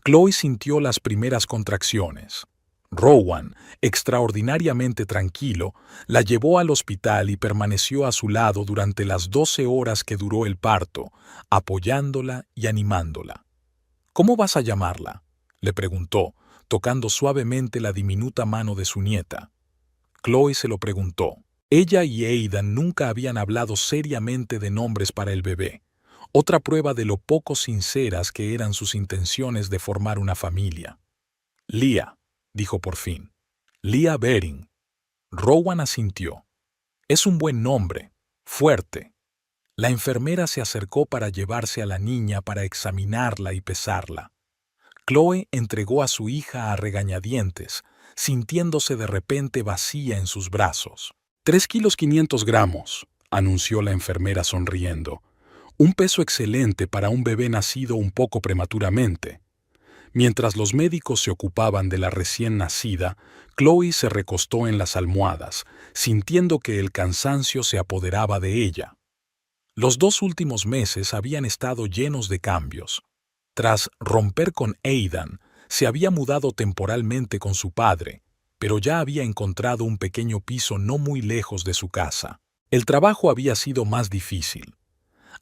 Speaker 1: Chloe sintió las primeras contracciones. Rowan, extraordinariamente tranquilo, la llevó al hospital y permaneció a su lado durante las 12 horas que duró el parto, apoyándola y animándola. «¿Cómo vas a llamarla?», le preguntó, tocando suavemente la diminuta mano de su nieta. Chloe se lo preguntó. Ella y Aidan nunca habían hablado seriamente de nombres para el bebé, otra prueba de lo poco sinceras que eran sus intenciones de formar una familia. «Leah», dijo por fin. «Leah Baring». Rowan asintió. «Es un buen nombre, fuerte». La enfermera se acercó para llevarse a la niña para examinarla y pesarla. Chloe entregó a su hija a regañadientes, sintiéndose de repente vacía en sus brazos. 3,500 gramos, anunció la enfermera sonriendo. Un peso excelente para un bebé nacido un poco prematuramente. Mientras los médicos se ocupaban de la recién nacida, Chloe se recostó en las almohadas, sintiendo que el cansancio se apoderaba de ella. Los 2 últimos meses habían estado llenos de cambios. Tras romper con Aidan, se había mudado temporalmente con su padre, pero ya había encontrado un pequeño piso no muy lejos de su casa. El trabajo había sido más difícil.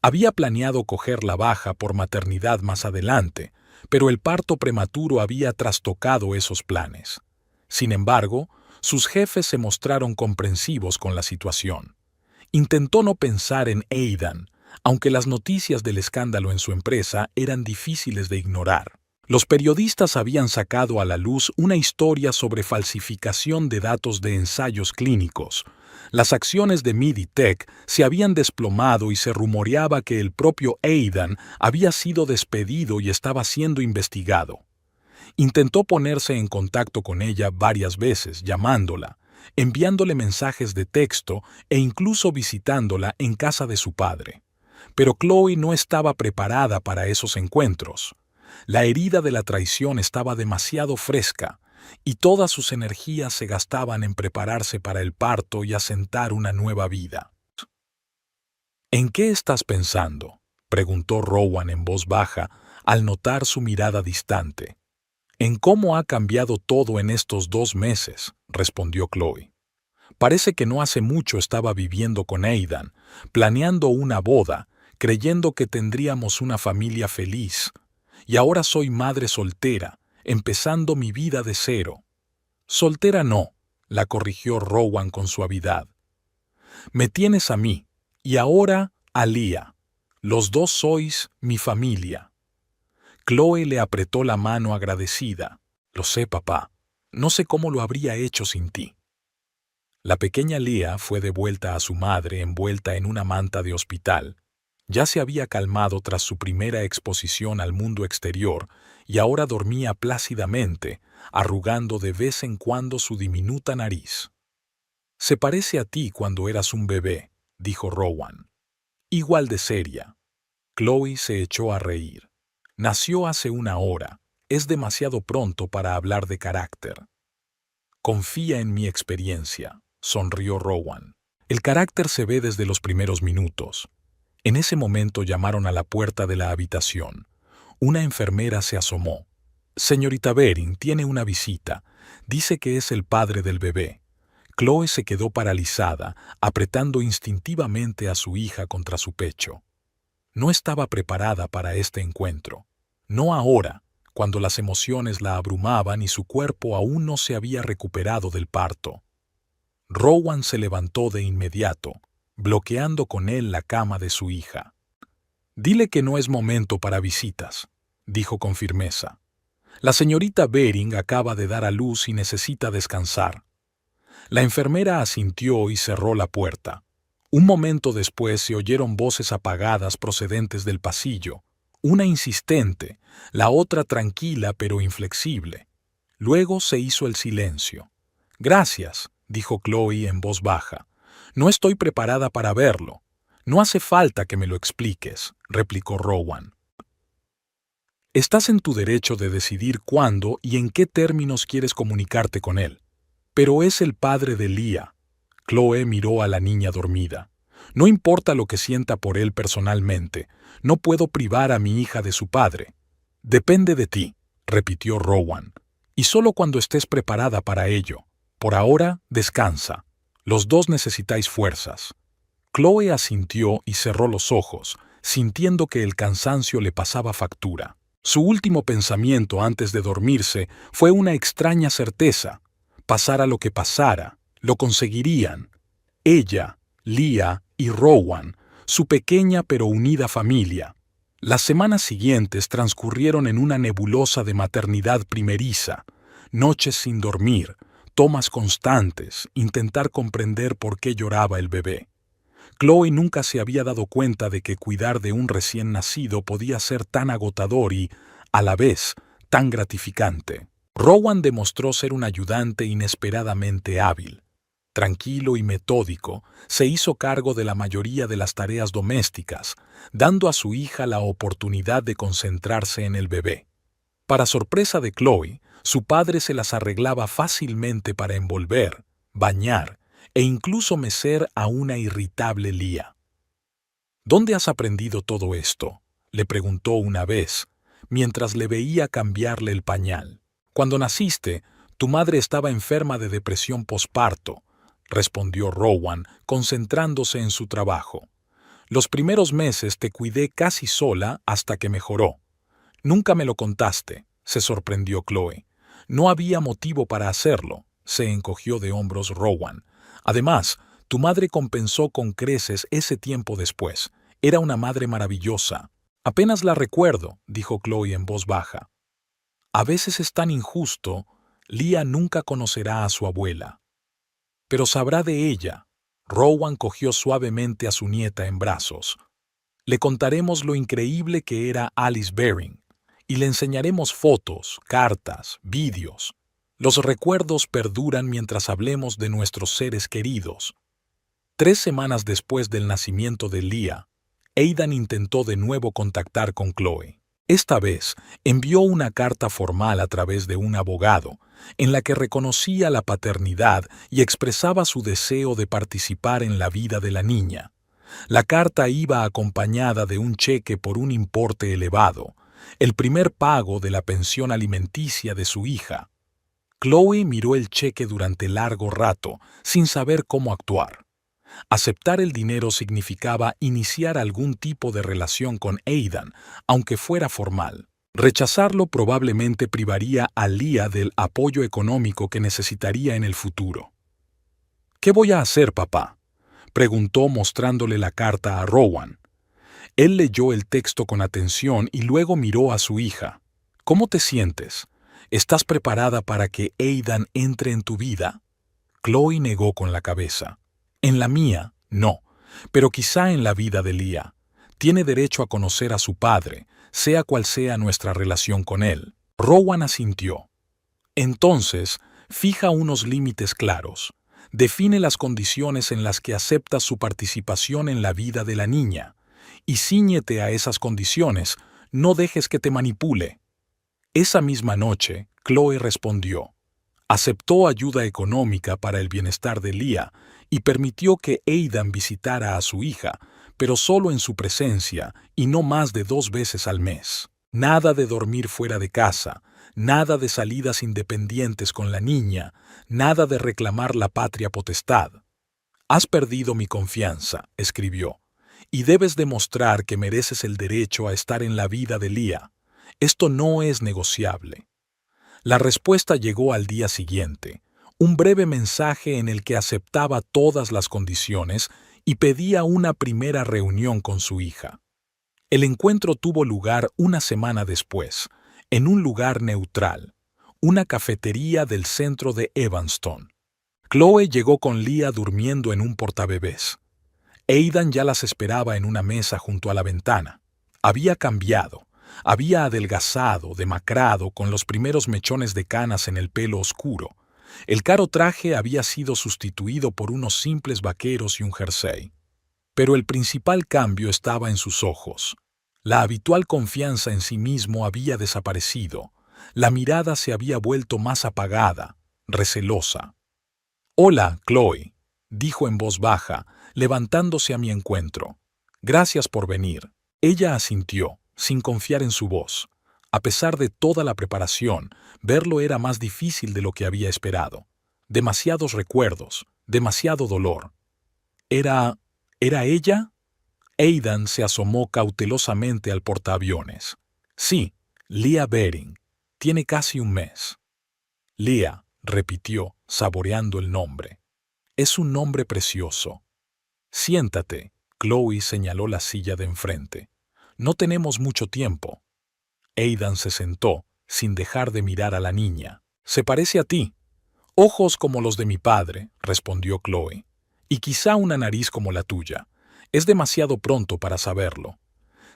Speaker 1: Había planeado coger la baja por maternidad más adelante, pero el parto prematuro había trastocado esos planes. Sin embargo, sus jefes se mostraron comprensivos con la situación. Intentó no pensar en Aidan, aunque las noticias del escándalo en su empresa eran difíciles de ignorar. Los periodistas habían sacado a la luz una historia sobre falsificación de datos de ensayos clínicos. Las acciones de MIDI-Tech se habían desplomado y se rumoreaba que el propio Aidan había sido despedido y estaba siendo investigado. Intentó ponerse en contacto con ella varias veces, llamándola, enviándole mensajes de texto e incluso visitándola en casa de su padre. Pero Chloe no estaba preparada para esos encuentros. La herida de la traición estaba demasiado fresca, y todas sus energías se gastaban en prepararse para el parto y asentar una nueva vida. ¿En qué estás pensando?, preguntó Rowan en voz baja al notar su mirada distante. «En cómo ha cambiado todo en estos 2 meses», respondió Chloe. «Parece que no hace mucho estaba viviendo con Aidan, planeando una boda, creyendo que tendríamos una familia feliz. Y ahora soy madre soltera, empezando mi vida de cero». «Soltera no», la corrigió Rowan con suavidad. «Me tienes a mí, y ahora a Leah. Los 2 sois mi familia». Chloe le apretó la mano agradecida. «Lo sé, papá. No sé cómo lo habría hecho sin ti». La pequeña Leah fue devuelta a su madre envuelta en una manta de hospital. Ya se había calmado tras su primera exposición al mundo exterior y ahora dormía plácidamente, arrugando de vez en cuando su diminuta nariz. «Se parece a ti cuando eras un bebé», dijo Rowan. «Igual de seria». Chloe se echó a reír. «Nació hace 1 hora. Es demasiado pronto para hablar de carácter». «Confía en mi experiencia», sonrió Rowan. «El carácter se ve desde los primeros minutos». En ese momento llamaron a la puerta de la habitación. Una enfermera se asomó. «Señorita Bering tiene una visita. Dice que es el padre del bebé». Chloe se quedó paralizada, apretando instintivamente a su hija contra su pecho. No estaba preparada para este encuentro. No ahora, cuando las emociones la abrumaban y su cuerpo aún no se había recuperado del parto. Rowan se levantó de inmediato, bloqueando con él la cama de su hija. «Dile que no es momento para visitas», dijo con firmeza. «La señorita Bering acaba de dar a luz y necesita descansar». La enfermera asintió y cerró la puerta. Un momento después se oyeron voces apagadas procedentes del pasillo, una insistente, la otra tranquila pero inflexible. Luego se hizo el silencio. «Gracias», dijo Chloe en voz baja. «No estoy preparada para verlo». «No hace falta que me lo expliques», replicó Rowan. «Estás en tu derecho de decidir cuándo y en qué términos quieres comunicarte con él. Pero es el padre de Leah». Chloe miró a la niña dormida. «No importa lo que sienta por él personalmente, no puedo privar a mi hija de su padre». «Depende de ti», repitió Rowan, «y solo cuando estés preparada para ello. Por ahora, descansa. Los 2 necesitáis fuerzas». Chloe asintió y cerró los ojos, sintiendo que el cansancio le pasaba factura. Su último pensamiento antes de dormirse fue una extraña certeza. Pasara lo que pasara, lo conseguirían. Ella, Leah y Rowan, su pequeña pero unida familia. Las semanas siguientes transcurrieron en una nebulosa de maternidad primeriza, noches sin dormir, tomas constantes, intentar comprender por qué lloraba el bebé. Chloe nunca se había dado cuenta de que cuidar de un recién nacido podía ser tan agotador y, a la vez, tan gratificante. Rowan demostró ser un ayudante inesperadamente hábil. Tranquilo y metódico, se hizo cargo de la mayoría de las tareas domésticas, dando a su hija la oportunidad de concentrarse en el bebé. Para sorpresa de Chloe, su padre se las arreglaba fácilmente para envolver, bañar e incluso mecer a una irritable Leah. ¿Dónde has aprendido todo esto?, le preguntó una vez, mientras le veía cambiarle el pañal. Cuando naciste, tu madre estaba enferma de depresión posparto, respondió Rowan, concentrándose en su trabajo. Los primeros meses te cuidé casi sola hasta que mejoró. Nunca me lo contaste, se sorprendió Chloe. No había motivo para hacerlo, se encogió de hombros Rowan. Además, tu madre compensó con creces ese tiempo después. Era una madre maravillosa. Apenas la recuerdo, dijo Chloe en voz baja. A veces es tan injusto. Leah nunca conocerá a su abuela. Pero sabrá de ella. Rowan cogió suavemente a su nieta en brazos. Le contaremos lo increíble que era Alice Baring, y le enseñaremos fotos, cartas, vídeos. Los recuerdos perduran mientras hablemos de nuestros seres queridos. 3 semanas después del nacimiento de Leah, Aidan intentó de nuevo contactar con Chloe. Esta vez envió una carta formal a través de un abogado, en la que reconocía la paternidad y expresaba su deseo de participar en la vida de la niña. La carta iba acompañada de un cheque por un importe elevado, el primer pago de la pensión alimenticia de su hija. Chloe miró el cheque durante largo rato, sin saber cómo actuar. Aceptar el dinero significaba iniciar algún tipo de relación con Aidan, aunque fuera formal. Rechazarlo probablemente privaría a Leah del apoyo económico que necesitaría en el futuro. ¿Qué voy a hacer, papá?, preguntó mostrándole la carta a Rowan. Él leyó el texto con atención y luego miró a su hija. ¿Cómo te sientes? ¿Estás preparada para que Aidan entre en tu vida? Chloe negó con la cabeza. En la mía, no, pero quizá en la vida de Leah. Tiene derecho a conocer a su padre, sea cual sea nuestra relación con él. Rowan asintió. Entonces, fija unos límites claros. Define las condiciones en las que aceptas su participación en la vida de la niña. Y cíñete a esas condiciones, no dejes que te manipule. Esa misma noche, Chloe respondió. Aceptó ayuda económica para el bienestar de Leah y permitió que Aidan visitara a su hija, pero solo en su presencia y no más de 2 veces al mes. Nada de dormir fuera de casa, nada de salidas independientes con la niña, nada de reclamar la patria potestad. Has perdido mi confianza, escribió, y debes demostrar que mereces el derecho a estar en la vida de Leah. Esto no es negociable. La respuesta llegó al día siguiente, un breve mensaje en el que aceptaba todas las condiciones y pedía una primera reunión con su hija. El encuentro tuvo lugar una semana después, en un lugar neutral, una cafetería del centro de Evanston. Chloe llegó con Leah durmiendo en un portabebés. Aidan ya las esperaba en una mesa junto a la ventana. Había cambiado. Había adelgazado, demacrado, con los primeros mechones de canas en el pelo oscuro. El caro traje había sido sustituido por unos simples vaqueros y un jersey. Pero el principal cambio estaba en sus ojos. La habitual confianza en sí mismo había desaparecido. La mirada se había vuelto más apagada, recelosa. «Hola, Chloe», dijo en voz baja, levantándose a mi encuentro. «Gracias por venir». Ella asintió, sin confiar en su voz. A pesar de toda la preparación, verlo era más difícil de lo que había esperado. Demasiados recuerdos, demasiado dolor. ¿Era ella? Aidan se asomó cautelosamente al portaaviones. Sí, Leah Baring. Tiene casi un mes. Leah, repitió, saboreando el nombre. Es un nombre precioso. Siéntate, Chloe señaló la silla de enfrente. No tenemos mucho tiempo. Aidan se sentó, sin dejar de mirar a la niña. Se parece a ti. Ojos como los de mi padre, respondió Chloe. Y quizá una nariz como la tuya. Es demasiado pronto para saberlo.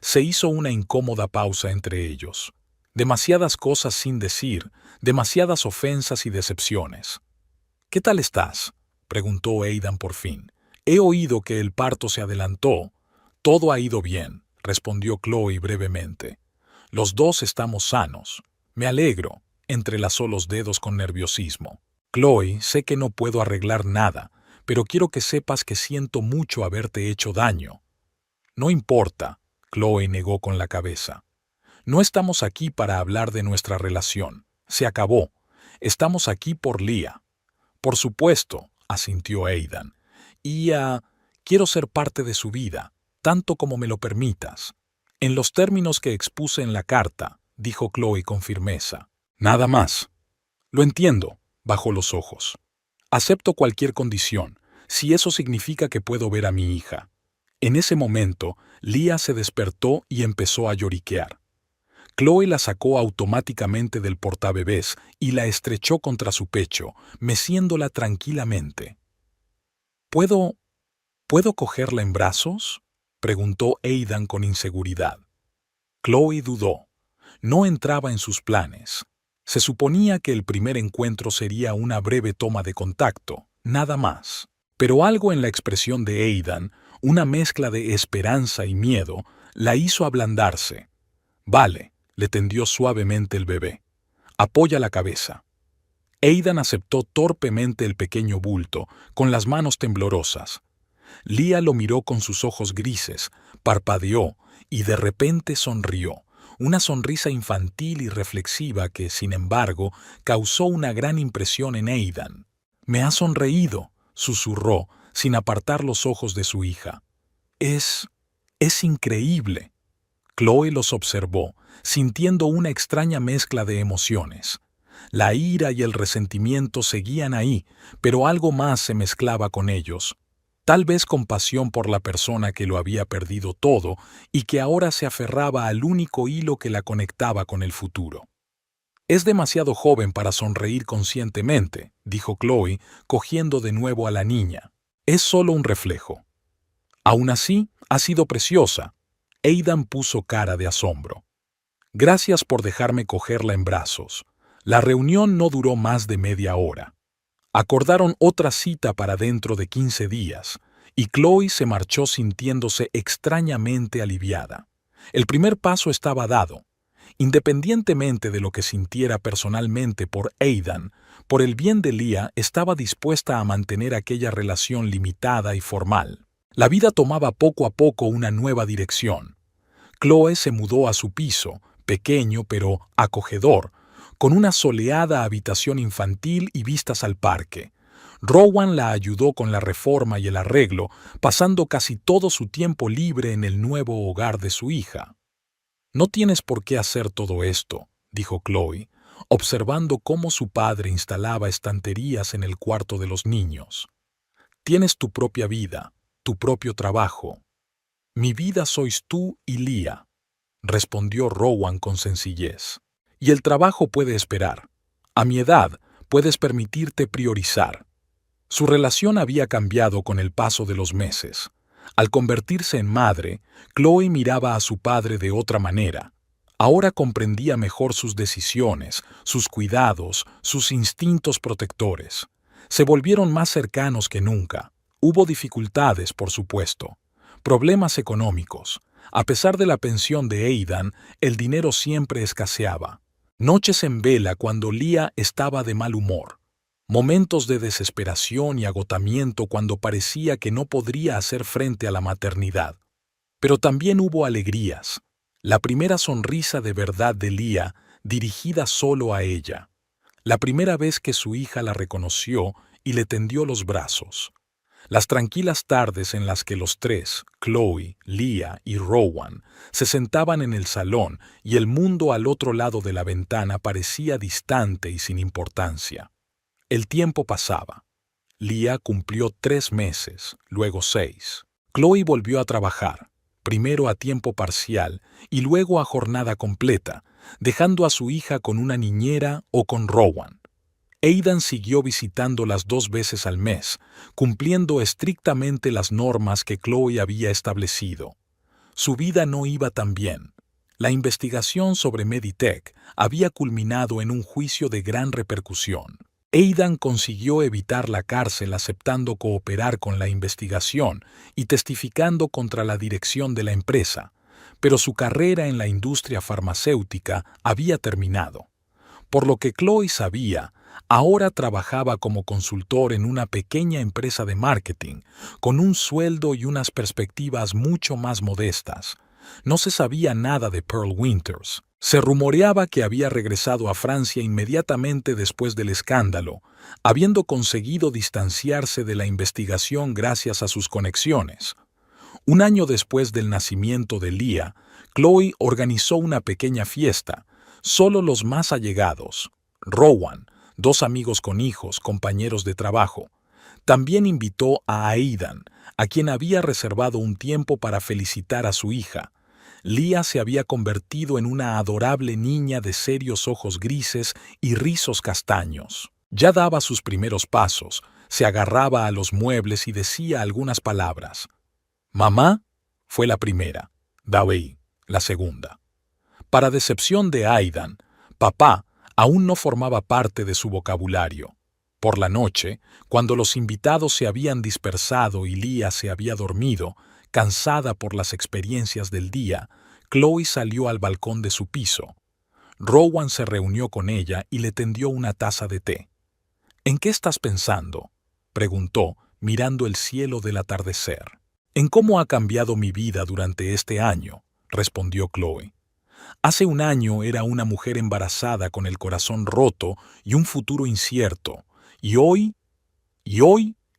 Speaker 1: Se hizo una incómoda pausa entre ellos. Demasiadas cosas sin decir, demasiadas ofensas y decepciones. ¿Qué tal estás?, preguntó Aidan por fin. He oído que el parto se adelantó. Todo ha ido bien, respondió Chloe brevemente. Los dos estamos sanos. Me alegro, entrelazó los dedos con nerviosismo. Chloe, sé que no puedo arreglar nada, pero quiero que sepas que siento mucho haberte hecho daño. No importa, Chloe negó con la cabeza. No estamos aquí para hablar de nuestra relación. Se acabó. Estamos aquí por Leah. Por supuesto, asintió Aidan. Y quiero ser parte de su vida, tanto como me lo permitas. En los términos que expuse en la carta, dijo Chloe con firmeza. Nada más. Lo entiendo, bajó los ojos. Acepto cualquier condición, si eso significa que puedo ver a mi hija. En ese momento, Leah se despertó y empezó a lloriquear. Chloe la sacó automáticamente del portabebés y la estrechó contra su pecho, meciéndola tranquilamente. ¿Puedo cogerla en brazos?, preguntó Aidan con inseguridad. Chloe dudó. No entraba en sus planes. Se suponía que el primer encuentro sería una breve toma de contacto, nada más. Pero algo en la expresión de Aidan, una mezcla de esperanza y miedo, la hizo ablandarse. Vale, le tendió suavemente el bebé. Apoya la cabeza. Aidan aceptó torpemente el pequeño bulto, con las manos temblorosas. Leah lo miró con sus ojos grises, parpadeó y de repente sonrió, una sonrisa infantil y reflexiva que, sin embargo, causó una gran impresión en Aidan. «Me ha sonreído», susurró, sin apartar los ojos de su hija. Es increíble». Chloe los observó, sintiendo una extraña mezcla de emociones. La ira y el resentimiento seguían ahí, pero algo más se mezclaba con ellos. Tal vez compasión por la persona que lo había perdido todo y que ahora se aferraba al único hilo que la conectaba con el futuro. «Es demasiado joven para sonreír conscientemente», dijo Chloe, cogiendo de nuevo a la niña. «Es solo un reflejo». «Aún así, ha sido preciosa». Aidan puso cara de asombro. «Gracias por dejarme cogerla en brazos». La reunión no duró más de media hora. Acordaron otra cita para dentro de 15 días, y Chloe se marchó sintiéndose extrañamente aliviada. El primer paso estaba dado. Independientemente de lo que sintiera personalmente por Aidan, por el bien de Leah estaba dispuesta a mantener aquella relación limitada y formal. La vida tomaba poco a poco una nueva dirección. Chloe se mudó a su piso, pequeño pero acogedor, con una soleada habitación infantil y vistas al parque. Rowan la ayudó con la reforma y el arreglo, pasando casi todo su tiempo libre en el nuevo hogar de su hija. «No tienes por qué hacer todo esto», dijo Chloe, observando cómo su padre instalaba estanterías en el cuarto de los niños. «Tienes tu propia vida, tu propio trabajo». «Mi vida sois tú y Leah», respondió Rowan con sencillez. «Y el trabajo puede esperar. A mi edad, puedes permitirte priorizar». Su relación había cambiado con el paso de los meses. Al convertirse en madre, Chloe miraba a su padre de otra manera. Ahora comprendía mejor sus decisiones, sus cuidados, sus instintos protectores. Se volvieron más cercanos que nunca. Hubo dificultades, por supuesto. Problemas económicos. A pesar de la pensión de Aidan, el dinero siempre escaseaba. Noches en vela cuando Leah estaba de mal humor. Momentos de desesperación y agotamiento cuando parecía que no podría hacer frente a la maternidad. Pero también hubo alegrías. La primera sonrisa de verdad de Leah, dirigida solo a ella. La primera vez que su hija la reconoció y le tendió los brazos. Las tranquilas tardes en las que los tres, Chloe, Leah y Rowan, se sentaban en el salón y el mundo al otro lado de la ventana parecía distante y sin importancia. El tiempo pasaba. Leah cumplió 3 meses, luego 6. Chloe volvió a trabajar, primero a tiempo parcial y luego a jornada completa, dejando a su hija con una niñera o con Rowan. Aidan siguió visitándolas 2 veces al mes, cumpliendo estrictamente las normas que Chloe había establecido. Su vida no iba tan bien. La investigación sobre Meditech había culminado en un juicio de gran repercusión. Aidan consiguió evitar la cárcel aceptando cooperar con la investigación y testificando contra la dirección de la empresa, pero su carrera en la industria farmacéutica había terminado. Por lo que Chloe sabía, ahora trabajaba como consultor en una pequeña empresa de marketing, con un sueldo y unas perspectivas mucho más modestas. No se sabía nada de Pearl Winters. Se rumoreaba que había regresado a Francia inmediatamente después del escándalo, habiendo conseguido distanciarse de la investigación gracias a sus conexiones. Un año después del nacimiento de Leah, Chloe organizó una pequeña fiesta. Solo los más allegados, Rowan, 2 amigos con hijos, compañeros de trabajo. También invitó a Aidan, a quien había reservado un tiempo para felicitar a su hija. Leah se había convertido en una adorable niña de serios ojos grises y rizos castaños. Ya daba sus primeros pasos, se agarraba a los muebles y decía algunas palabras. «Mamá» fue la primera, «Dawi» la segunda. Para decepción de Aidan, papá aún no formaba parte de su vocabulario. Por la noche, cuando los invitados se habían dispersado y Leah se había dormido, cansada por las experiencias del día, Chloe salió al balcón de su piso. Rowan se reunió con ella y le tendió una taza de té. «¿En qué estás pensando?», preguntó, mirando el cielo del atardecer. «En cómo ha cambiado mi vida durante este año», respondió Chloe. «Hace un año era una mujer embarazada con el corazón roto y un futuro incierto, y hoy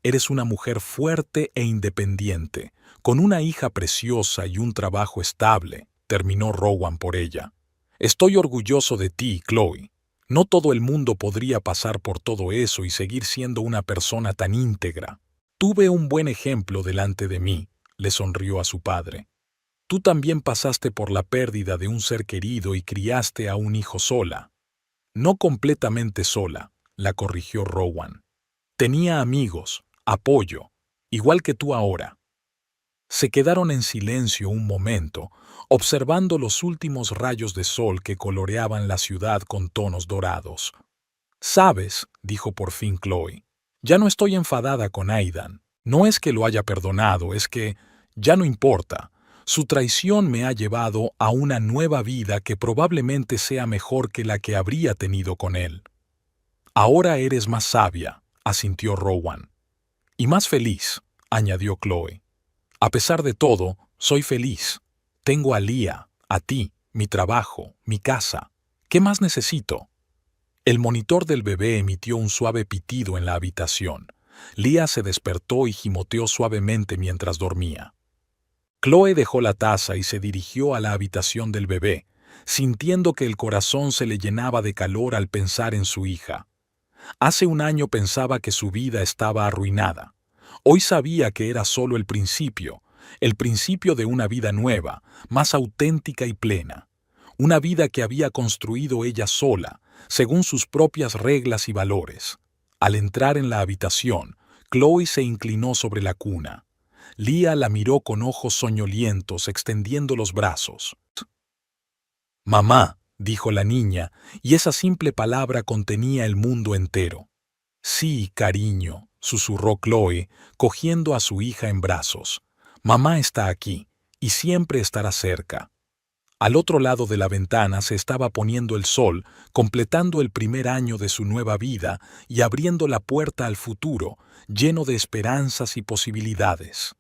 Speaker 1: eres una mujer fuerte e independiente, con una hija preciosa y un trabajo estable», terminó Rowan por ella. «Estoy orgulloso de ti, Chloe. No todo el mundo podría pasar por todo eso y seguir siendo una persona tan íntegra. Tuve un buen ejemplo delante de mí», le sonrió a su padre. «Tú también pasaste por la pérdida de un ser querido y criaste a un hijo sola». «No completamente sola», la corrigió Rowan. «Tenía amigos, apoyo, igual que tú ahora». Se quedaron en silencio un momento, observando los últimos rayos de sol que coloreaban la ciudad con tonos dorados. «¿Sabes?», dijo por fin Chloe, «ya no estoy enfadada con Aidan. No es que lo haya perdonado, es que ya no importa. Su traición me ha llevado a una nueva vida que probablemente sea mejor que la que habría tenido con él». «Ahora eres más sabia», asintió Rowan. «Y más feliz», añadió Chloe. «A pesar de todo, soy feliz. Tengo a Leah, a ti, mi trabajo, mi casa. ¿Qué más necesito?». El monitor del bebé emitió un suave pitido en la habitación. Leah se despertó y gimoteó suavemente mientras dormía. Chloe dejó la taza y se dirigió a la habitación del bebé, sintiendo que el corazón se le llenaba de calor al pensar en su hija. Hace un año pensaba que su vida estaba arruinada. Hoy sabía que era solo el principio de una vida nueva, más auténtica y plena. Una vida que había construido ella sola, según sus propias reglas y valores. Al entrar en la habitación, Chloe se inclinó sobre la cuna. Leah la miró con ojos soñolientos, extendiendo los brazos. «Mamá», dijo la niña, y esa simple palabra contenía el mundo entero. «Sí, cariño», susurró Chloe, cogiendo a su hija en brazos. «Mamá está aquí, y siempre estará cerca». Al otro lado de la ventana se estaba poniendo el sol, completando el primer año de su nueva vida y abriendo la puerta al futuro, lleno de esperanzas y posibilidades.